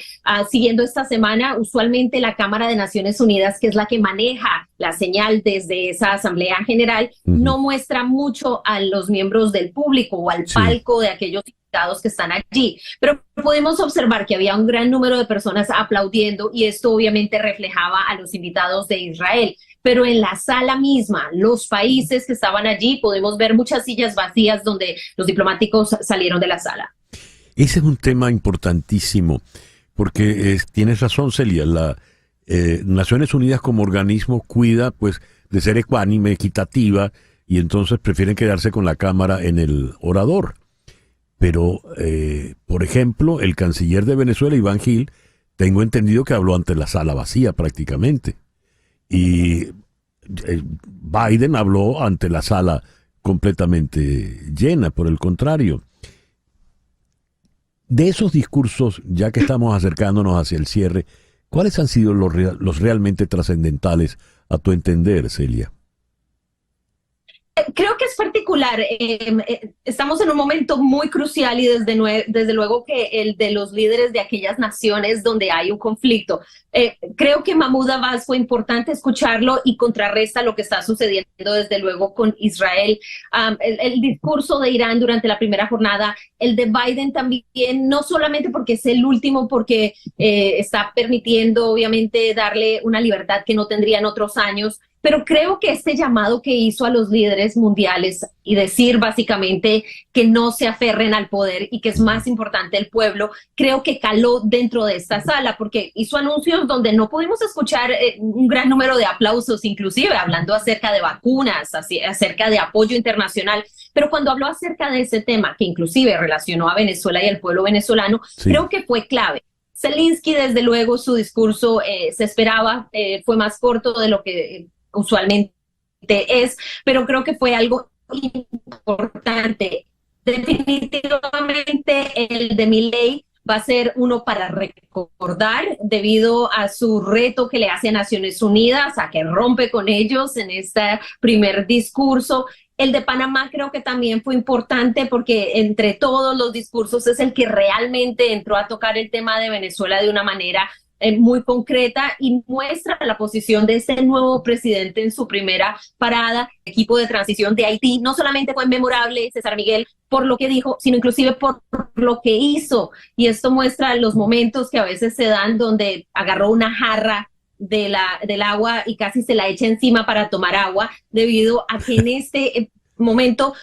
Siguiendo esta semana, usualmente la Cámara de Naciones Unidas, que es la que maneja la señal desde esa Asamblea General, no muestra mucho a los miembros del público o al palco de aquellos invitados que están allí, pero podemos observar que había un gran número de personas aplaudiendo, y esto obviamente reflejaba a los invitados de Israel. pero en la sala misma, los países que estaban allí, podemos ver muchas sillas vacías donde los diplomáticos salieron de la sala. Ese es un tema importantísimo, porque tienes razón, Celia, Naciones Unidas como organismo cuida pues de ser ecuánime, equitativa, y entonces prefieren quedarse con la cámara en el orador. Pero, por ejemplo, el canciller de Venezuela, Iván Gil, tengo entendido que habló ante la sala vacía prácticamente. Y Biden habló ante la sala completamente llena, por el contrario. De esos discursos, ya que estamos acercándonos hacia el cierre, ¿cuáles han sido los realmente trascendentales a tu entender, Celia? Creo que es particular. Estamos en un momento muy crucial y desde luego que el de los líderes de aquellas naciones donde hay un conflicto. Creo que Mahmoud Abbas fue importante escucharlo y contrarresta lo que está sucediendo desde luego con Israel. El discurso de Irán durante la primera jornada, el de Biden también, no solamente porque es el último, porque está permitiendo obviamente darle una libertad que no tendría en otros años. Pero creo que este llamado que hizo a los líderes mundiales y decir básicamente que no se aferren al poder y que es más importante el pueblo, creo que caló dentro de esta sala, porque hizo anuncios donde no pudimos escuchar un gran número de aplausos, inclusive hablando acerca de vacunas, acerca de apoyo internacional. Pero cuando habló acerca de ese tema, que inclusive relacionó a Venezuela y al pueblo venezolano, sí, creo que fue clave. Zelensky, desde luego, su discurso se esperaba, fue más corto de lo que usualmente es, pero creo que fue algo importante. Definitivamente el de Milei va a ser uno para recordar debido a su reto que le hace a Naciones Unidas, a que rompe con ellos en este primer discurso. El de Panamá creo que también fue importante porque entre todos los discursos es el que realmente entró a tocar el tema de Venezuela de una manera muy concreta y muestra la posición de este nuevo presidente en su primera parada. El equipo de transición de Haití no solamente fue memorable, César Miguel, por lo que dijo, sino inclusive por lo que hizo. Y esto muestra los momentos que a veces se dan donde agarró una jarra del agua y casi se la echa encima para tomar agua, debido a que en este momento...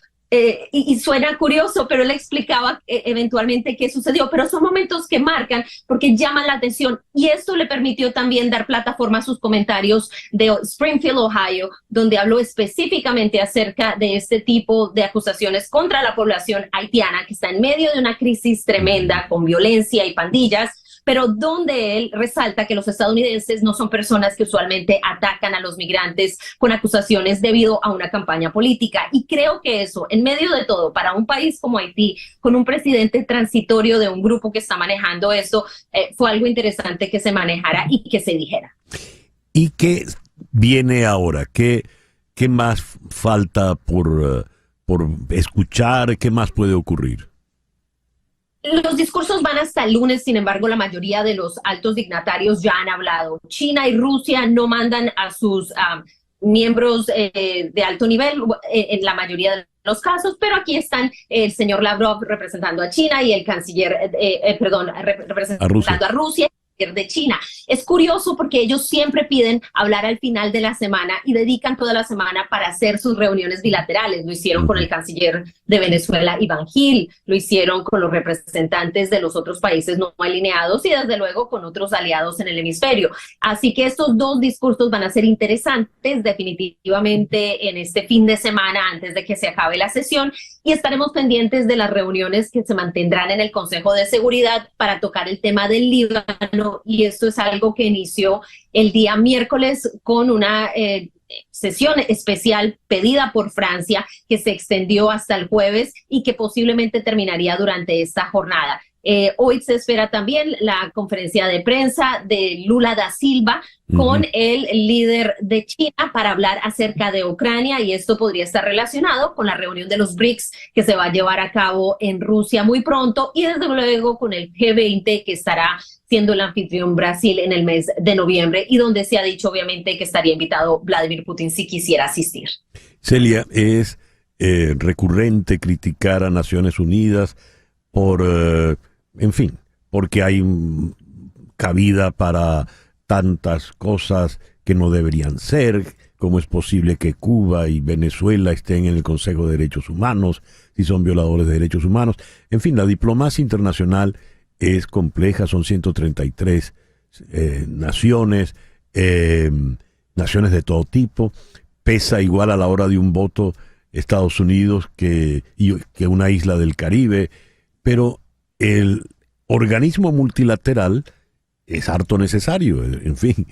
y suena curioso, pero él explicaba eventualmente qué sucedió, pero son momentos que marcan porque llaman la atención y esto le permitió también dar plataforma a sus comentarios de Springfield, Ohio, donde habló específicamente acerca de este tipo de acusaciones contra la población haitiana que está en medio de una crisis tremenda con violencia y pandillas, pero donde él resalta que los estadounidenses no son personas que usualmente atacan a los migrantes con acusaciones debido a una campaña política. Y creo que eso, en medio de todo, para un país como Haití, con un presidente transitorio de un grupo que está manejando eso, fue algo interesante que se manejara y que se dijera. ¿Y qué viene ahora? ¿Qué más falta por escuchar? ¿Qué más puede ocurrir? Los discursos van hasta el lunes, sin embargo, la mayoría de los altos dignatarios ya han hablado. China y Rusia no mandan a sus miembros de alto nivel en la mayoría de los casos, pero aquí están el señor Lavrov representando a China y el canciller, representando a Rusia de China. Es curioso porque ellos siempre piden hablar al final de la semana y dedican toda la semana para hacer sus reuniones bilaterales. Lo hicieron con el canciller de Venezuela, Iván Gil, lo hicieron con los representantes de los otros países no alineados y desde luego con otros aliados en el hemisferio. Así que estos dos discursos van a ser interesantes definitivamente en este fin de semana antes de que se acabe la sesión y estaremos pendientes de las reuniones que se mantendrán en el Consejo de Seguridad para tocar el tema del Líbano. Y esto es algo que inició el día miércoles con una sesión especial pedida por Francia que se extendió hasta el jueves y que posiblemente terminaría durante esta jornada. Hoy se espera también la conferencia de prensa de Lula da Silva con el líder de China para hablar acerca de Ucrania y esto podría estar relacionado con la reunión de los BRICS que se va a llevar a cabo en Rusia muy pronto y desde luego con el G20 que estará siendo el anfitrión Brasil en el mes de noviembre y donde se ha dicho obviamente que estaría invitado Vladimir Putin si quisiera asistir. Celia, es recurrente criticar a Naciones Unidas por, en fin, porque hay cabida para tantas cosas que no deberían ser, cómo es posible que Cuba y Venezuela estén en el Consejo de Derechos Humanos, si son violadores de derechos humanos. En fin, la diplomacia internacional es compleja, son 133 naciones, naciones de todo tipo. Pesa igual a la hora de un voto Estados Unidos que una isla del Caribe, pero el organismo multilateral es harto necesario. En fin,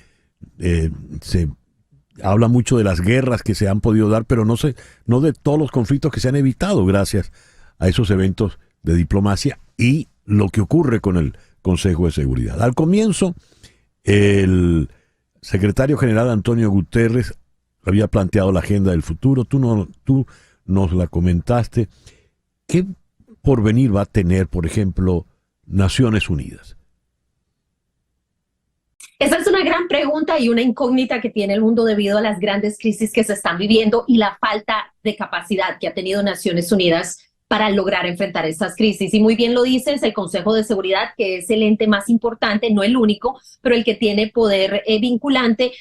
se habla mucho de las guerras que se han podido dar, pero no de todos los conflictos que se han evitado gracias a esos eventos de diplomacia y lo que ocurre con el Consejo de Seguridad. Al comienzo, el secretario general Antonio Guterres había planteado la agenda del futuro. Tú nos la comentaste. ¿Qué porvenir va a tener, por ejemplo, Naciones Unidas? Esa es una gran pregunta y una incógnita que tiene el mundo debido a las grandes crisis que se están viviendo y la falta de capacidad que ha tenido Naciones Unidas para lograr enfrentar estas crisis. Y muy bien lo dices, el Consejo de Seguridad, que es el ente más importante, no el único, pero el que tiene poder vinculante,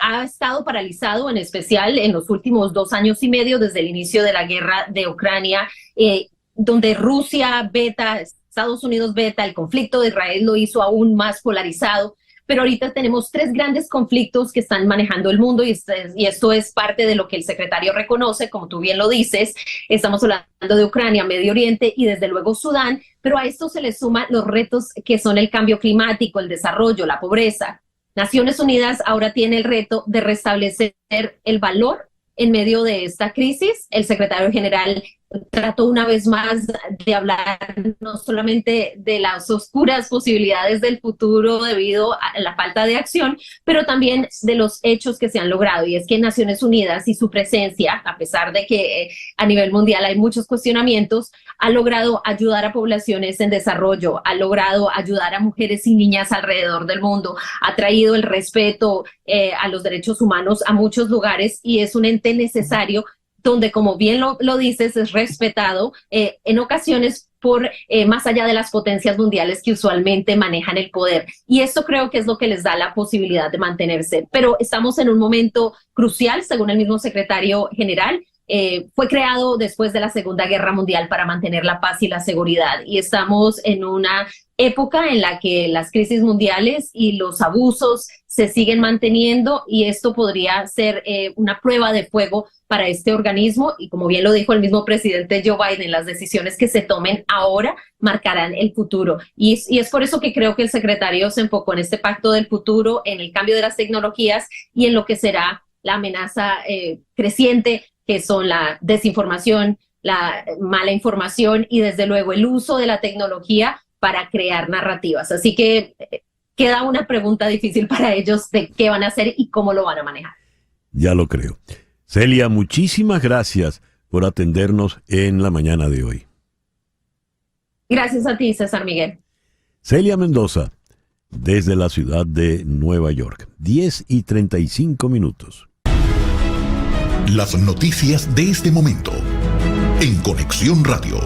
ha estado paralizado, en especial en los últimos 2 años y medio, desde el inicio de la guerra de Ucrania, donde Rusia veta, Estados Unidos veta, el conflicto de Israel lo hizo aún más polarizado. Pero ahorita tenemos 3 grandes conflictos que están manejando el mundo y esto es parte de lo que el secretario reconoce, como tú bien lo dices. Estamos hablando de Ucrania, Medio Oriente y desde luego Sudán, pero a esto se le suman los retos que son el cambio climático, el desarrollo, la pobreza. Naciones Unidas ahora tiene el reto de restablecer el valor en medio de esta crisis. El secretario general trató una vez más de hablar no solamente de las oscuras posibilidades del futuro debido a la falta de acción, pero también de los hechos que se han logrado. Y es que Naciones Unidas y su presencia, a pesar de que a nivel mundial hay muchos cuestionamientos, ha logrado ayudar a poblaciones en desarrollo, ha logrado ayudar a mujeres y niñas alrededor del mundo, ha traído el respeto a los derechos humanos a muchos lugares y es un ente necesario donde, como bien lo dices, es respetado en ocasiones por más allá de las potencias mundiales que usualmente manejan el poder. Y esto creo que es lo que les da la posibilidad de mantenerse. Pero estamos en un momento crucial, según el mismo secretario general. Fue creado después de la Segunda Guerra Mundial para mantener la paz y la seguridad. Y estamos en una época en la que las crisis mundiales y los abusos se siguen manteniendo y esto podría ser una prueba de fuego para este organismo y como bien lo dijo el mismo presidente Joe Biden, las decisiones que se tomen ahora marcarán el futuro y es por eso que creo que el secretario se enfocó en este pacto del futuro, en el cambio de las tecnologías y en lo que será la amenaza creciente que son la desinformación, la mala información y desde luego el uso de la tecnología para crear narrativas. Así que queda una pregunta difícil para ellos de qué van a hacer y cómo lo van a manejar. Ya lo creo. Celia, muchísimas gracias por atendernos en la mañana de hoy. Gracias a ti, César Miguel. Celia Mendoza, desde la ciudad de Nueva York. 10:35. Las noticias de este momento en Conexión Radio.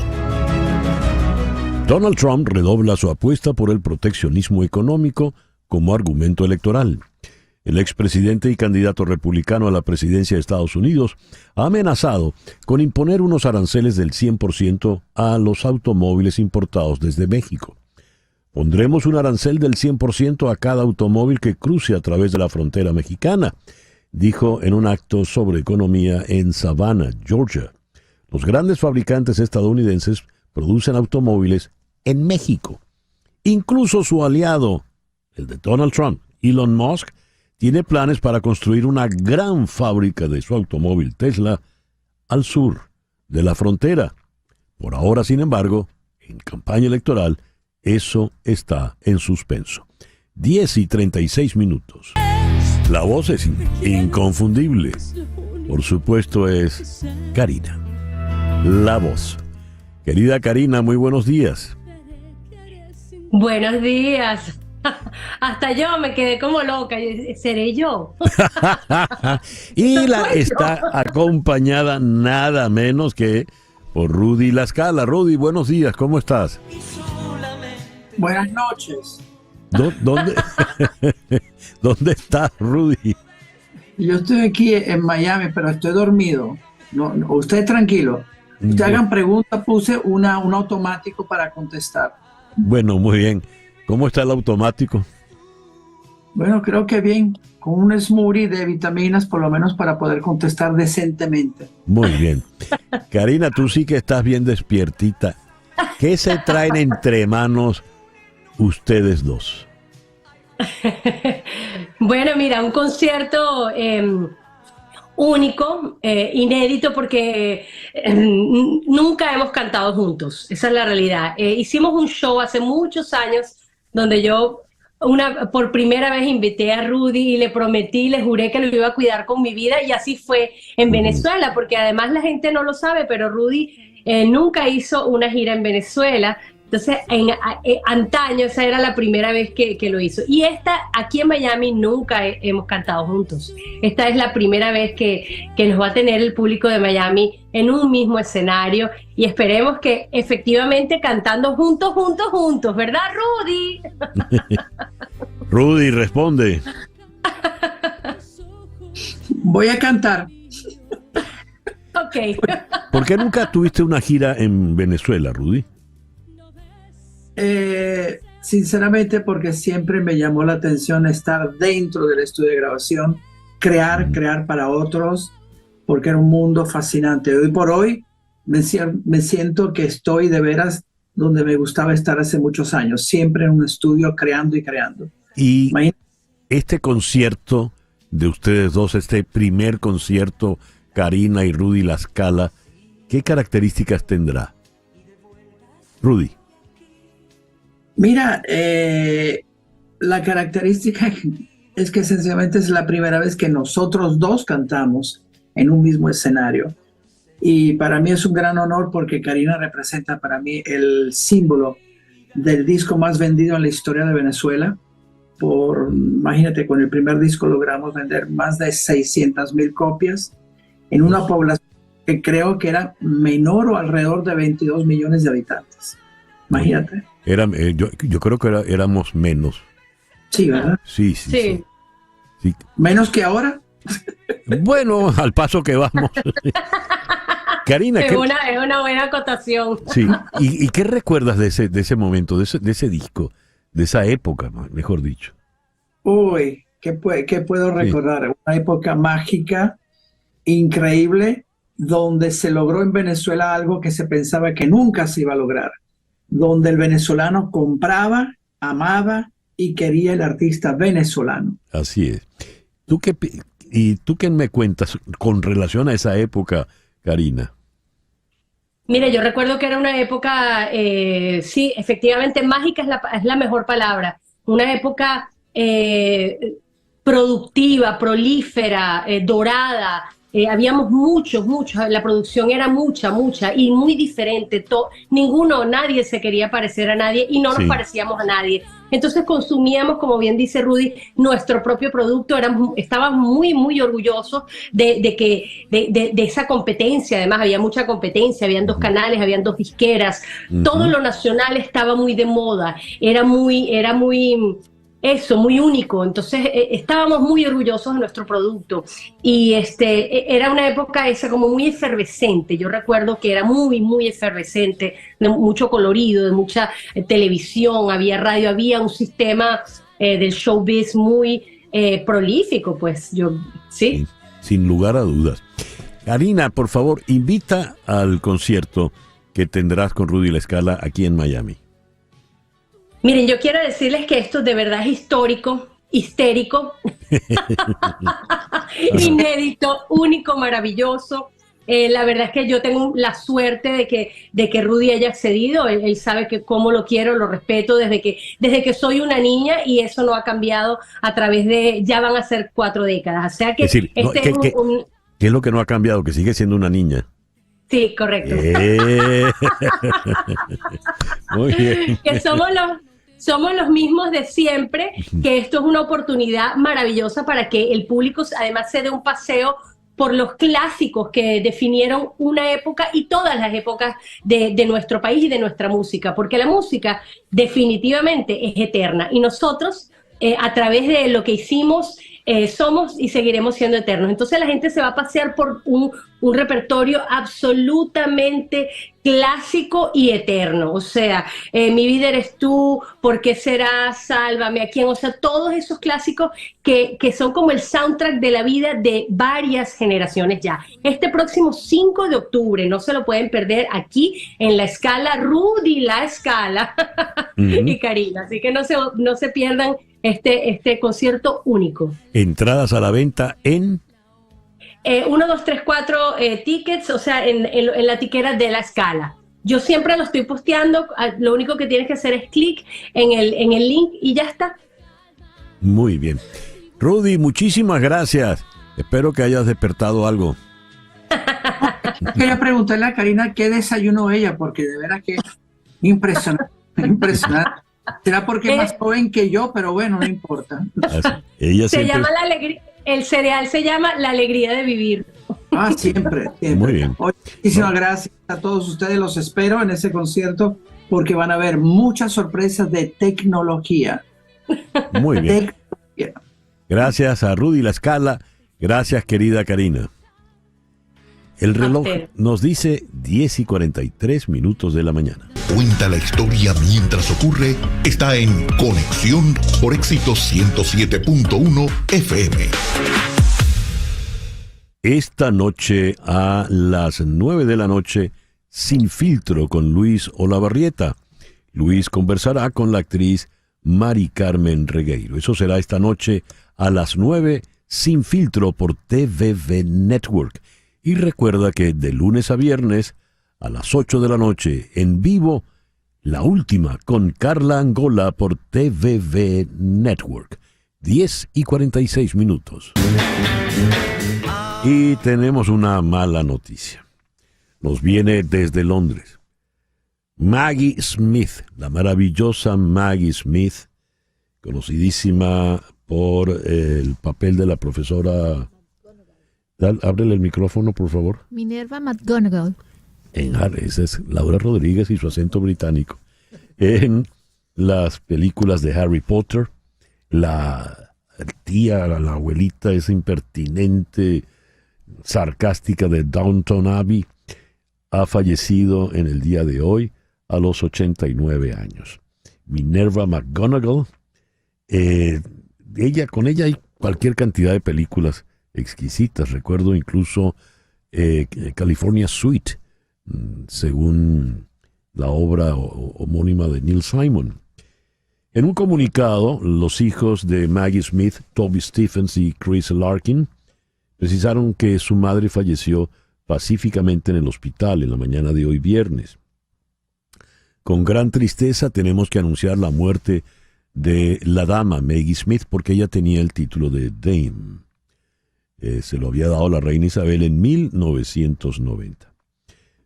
Donald Trump redobla su apuesta por el proteccionismo económico como argumento electoral. El expresidente y candidato republicano a la presidencia de Estados Unidos ha amenazado con imponer unos aranceles del 100% a los automóviles importados desde México. Pondremos un arancel del 100% a cada automóvil que cruce a través de la frontera mexicana, dijo en un acto sobre economía en Savannah, Georgia. Los grandes fabricantes estadounidenses producen automóviles en México. Incluso su aliado, el de Donald Trump, Elon Musk, tiene planes para construir una gran fábrica de su automóvil Tesla al sur de la frontera. Por ahora, sin embargo, en campaña electoral, eso está en suspenso. 10:36. La voz es inconfundible. Por supuesto es Karina, la voz. Querida Karina, muy buenos días. Buenos días. Hasta yo me quedé como loca. ¿Seré yo? Y está acompañada nada menos que por Rudy Lascala. Rudy, buenos días, ¿cómo estás? Buenas noches. ¿Dónde está Rudy? Yo estoy aquí en Miami, pero estoy dormido. No, usted tranquilo. Usted hagan preguntas, puse un automático para contestar. Bueno, muy bien. ¿Cómo está el automático? Bueno, creo que bien, con un smoothie de vitaminas, por lo menos para poder contestar decentemente. Muy bien. Karina, tú sí que estás bien despiertita. ¿Qué se traen entre manos ustedes dos? Bueno, mira, un concierto único, inédito, porque nunca hemos cantado juntos, esa es la realidad. Hicimos un show hace muchos años donde yo por primera vez invité a Rudy y le prometí, le juré que lo iba a cuidar con mi vida, y así fue en Venezuela, porque además la gente no lo sabe, pero Rudy nunca hizo una gira en Venezuela. Entonces, antaño, esa era la primera vez que lo hizo. Y aquí en Miami nunca hemos cantado juntos. Esta es la primera vez que nos va a tener el público de Miami en un mismo escenario, y esperemos que efectivamente cantando juntos, ¿verdad, Rudy? Rudy, responde. Voy a cantar. Ok. ¿Por qué nunca tuviste una gira en Venezuela, Rudy? Sinceramente, porque siempre me llamó la atención estar dentro del estudio de grabación, crear para otros, porque era un mundo fascinante. Hoy por hoy me siento que estoy de veras donde me gustaba estar hace muchos años, siempre en un estudio creando y creando. Y este concierto de ustedes dos, este primer concierto, Karina y Rudy La Scala, ¿qué características tendrá? Rudy. Mira, la característica es que sencillamente es la primera vez que nosotros dos cantamos en un mismo escenario. Y para mí es un gran honor, porque Karina representa para mí el símbolo del disco más vendido en la historia de Venezuela. Imagínate, con el primer disco logramos vender más de 600,000 copias en una población que creo que era menor o alrededor de 22 millones de habitantes. Imagínate. Yo creo que éramos menos. Sí, ¿verdad? Sí. ¿Menos que ahora? Bueno, al paso que vamos. Karina, es una buena acotación. Sí. ¿Y qué recuerdas de ese momento, de ese disco, de esa época, mejor dicho? Uy, ¿qué puedo recordar? Sí. Una época mágica, increíble, donde se logró en Venezuela algo que se pensaba que nunca se iba a lograr, donde el venezolano compraba, amaba y quería el artista venezolano. Así es. ¿Tú qué me cuentas con relación a esa época, Karina? Mire, yo recuerdo que era una época, sí, efectivamente, mágica es la mejor palabra. Una época productiva, prolífera, dorada. Habíamos muchos, la producción era mucha, y muy diferente. Nadie se quería parecer a nadie y no nos parecíamos a nadie. Entonces consumíamos, como bien dice Rudy, nuestro propio producto. Estábamos muy, muy orgullosos de esa competencia. Además, había mucha competencia, habían 2 canales, habían 2 disqueras. Todo lo nacional estaba muy de moda, era muy único. Entonces estábamos muy orgullosos de nuestro producto, y era una época esa como muy efervescente. Yo recuerdo que era muy, muy efervescente, de mucho colorido, de mucha televisión, había radio, había un sistema del showbiz muy prolífico, pues sí. Sin lugar a dudas. Karina, por favor, invita al concierto que tendrás con Rudy La Scala aquí en Miami. Miren, yo quiero decirles que esto de verdad es histórico, histérico, inédito, único, maravilloso. La verdad es que yo tengo la suerte de que Rudy haya accedido. Él sabe cómo lo quiero, lo respeto desde que soy una niña, y eso no ha cambiado a través de, ya van a ser 4 décadas. O sea que es decir, ¿qué es lo que no ha cambiado? Que sigue siendo una niña. Sí, correcto. Muy bien. Que somos los mismos de siempre, que esto es una oportunidad maravillosa para que el público además se dé un paseo por los clásicos que definieron una época y todas las épocas de nuestro país y de nuestra música, porque la música definitivamente es eterna, y nosotros a través de lo que hicimos somos y seguiremos siendo eternos. Entonces la gente se va a pasear por un repertorio absolutamente clásico y eterno. O sea, Mi vida eres tú, ¿Por qué será? Sálvame, ¿a quién? O sea, todos esos clásicos que son como el soundtrack de la vida de varias generaciones ya. Este próximo 5 de octubre, no se lo pueden perder aquí en La Scala, Rudy La Scala y Karina. Así que no se pierdan este concierto único. Entradas a la venta en 1, 2, 3, 4 tickets, o sea, en la tiquera de La Scala. Yo siempre lo estoy posteando, lo único que tienes que hacer es clic en el link y ya está. Muy bien. Rudy, muchísimas gracias. Espero que hayas despertado algo. Quería preguntarle a Karina qué desayunó ella, porque de veras que impresionante, impresionante. Será porque es más joven que yo, pero bueno, no importa. Ella se siempre... llama la alegría, el cereal se llama La Alegría de Vivir. Siempre. Muy bien. Muchísimas gracias a todos ustedes, los espero en ese concierto porque van a haber muchas sorpresas de tecnología. Muy bien. Gracias a Rudy La Scala, gracias querida Karina. El reloj nos dice 10:43 de la mañana. Cuenta la historia mientras ocurre, está en Conexión por Éxitos 107.1 FM. Esta noche a las 9 de la noche, Sin Filtro con Luis Olavarrieta. Luis conversará con la actriz Mari Carmen Regueiro. Eso será esta noche a las 9, Sin Filtro por TVV Network. Y recuerda que de lunes a viernes a las 8 de la noche, en vivo, La Última con Carla Angola por TVV Network. 10:46. Y tenemos una mala noticia. Nos viene desde Londres. Maggie Smith, la maravillosa Maggie Smith, conocidísima por el papel de la profesora... Ábrele el micrófono, por favor. Minerva McGonagall. Esa es Laura Rodríguez y su acento británico. En las películas de Harry Potter, la tía, la abuelita, esa impertinente, sarcástica de Downton Abbey, ha fallecido en el día de hoy a los 89 años. Minerva McGonagall, con ella hay cualquier cantidad de películas exquisitas. Recuerdo incluso California Suite, según la obra homónima de Neil Simon. En un comunicado, los hijos de Maggie Smith, Toby Stephens y Chris Larkin, precisaron que su madre falleció pacíficamente en el hospital en la mañana de hoy viernes. Con gran tristeza tenemos que anunciar la muerte de la dama Maggie Smith porque ella tenía el título de Dame. Se lo había dado la reina Isabel en 1990.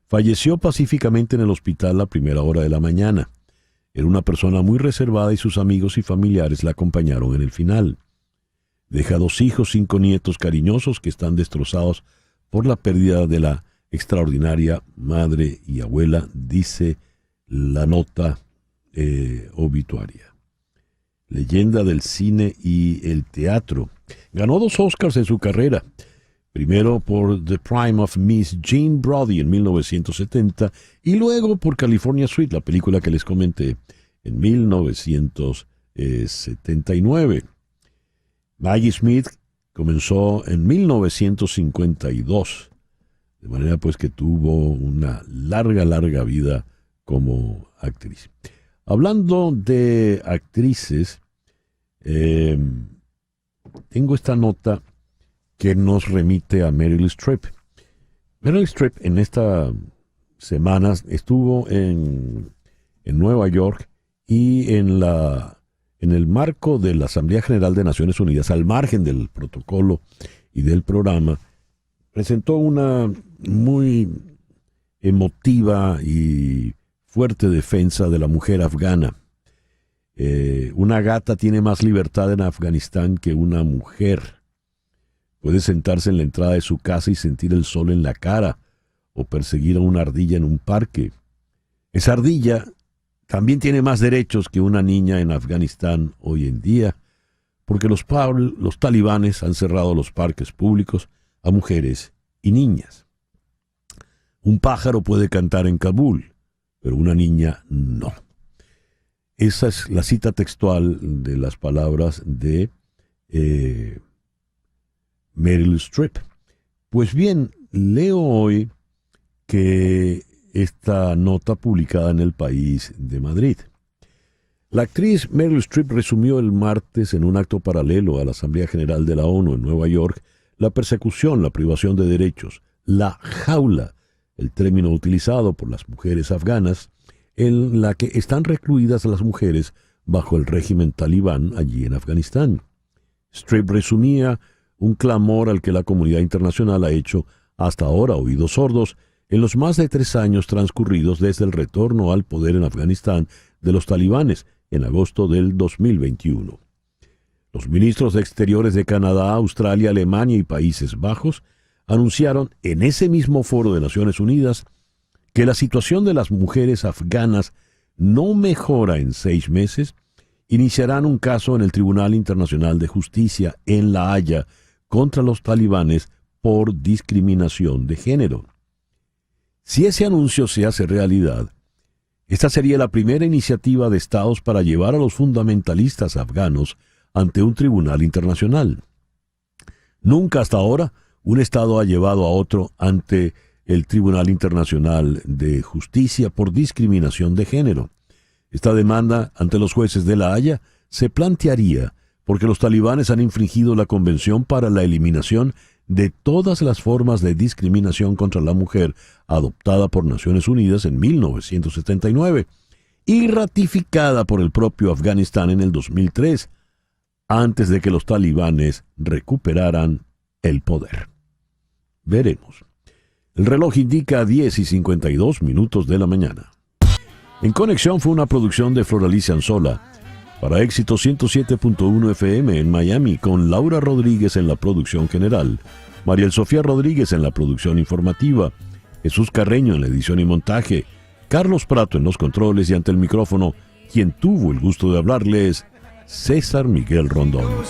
Falleció pacíficamente en el hospital a primera hora de la mañana. Era una persona muy reservada y sus amigos y familiares la acompañaron en el final. Deja 2 hijos, 5 nietos cariñosos que están destrozados por la pérdida de la extraordinaria madre y abuela, dice la nota obituaria. Leyenda del cine y el teatro. Ganó 2 Oscars en su carrera. Primero por The Prime of Miss Jean Brodie en 1970 y luego por California Suite, la película que les comenté, en 1979. Maggie Smith comenzó en 1952, de manera pues que tuvo una larga vida como actriz. Hablando de actrices, tengo esta nota que nos remite a Meryl Streep. Meryl Streep en estas semanas estuvo en Nueva York y en el marco de la Asamblea General de Naciones Unidas, al margen del protocolo y del programa, presentó una muy emotiva y fuerte defensa de la mujer afgana. Una gata tiene más libertad en Afganistán que una mujer. Puede sentarse en la entrada de su casa y sentir el sol en la cara, o perseguir a una ardilla en un parque. Esa ardilla también tiene más derechos que una niña en Afganistán hoy en día, porque los talibanes han cerrado los parques públicos a mujeres y niñas. Un pájaro puede cantar en Kabul, pero una niña no. Esa es la cita textual de las palabras de Meryl Streep. Pues bien, leo hoy que esta nota publicada en El País de Madrid. La actriz Meryl Streep resumió el martes en un acto paralelo a la Asamblea General de la ONU en Nueva York la persecución, la privación de derechos, la jaula, el término utilizado por las mujeres afganas, en la que están recluidas las mujeres bajo el régimen talibán allí en Afganistán. Streep resumía un clamor al que la comunidad internacional ha hecho hasta ahora oídos sordos en los más de 3 años transcurridos desde el retorno al poder en Afganistán de los talibanes en agosto del 2021. Los ministros de Exteriores de Canadá, Australia, Alemania y Países Bajos anunciaron en ese mismo foro de Naciones Unidas que la situación de las mujeres afganas no mejora en 6 meses, iniciarán un caso en el Tribunal Internacional de Justicia en La Haya contra los talibanes por discriminación de género. Si ese anuncio se hace realidad, esta sería la primera iniciativa de Estados para llevar a los fundamentalistas afganos ante un tribunal internacional. Nunca hasta ahora un Estado ha llevado a otro ante el Tribunal Internacional de Justicia por discriminación de género. Esta demanda ante los jueces de La Haya se plantearía porque los talibanes han infringido la Convención para la Eliminación de todas las formas de discriminación contra la mujer adoptada por Naciones Unidas en 1979 y ratificada por el propio Afganistán en el 2003, antes de que los talibanes recuperaran el poder. Veremos. El reloj indica 10:52 de la mañana. En Conexión fue una producción de Floralicia Anzola para Éxito 107.1 FM en Miami, con Laura Rodríguez en la producción general, Mariel Sofía Rodríguez en la producción informativa, Jesús Carreño en la edición y montaje, Carlos Prato en los controles y ante el micrófono, quien tuvo el gusto de hablarles, César Miguel Rondón.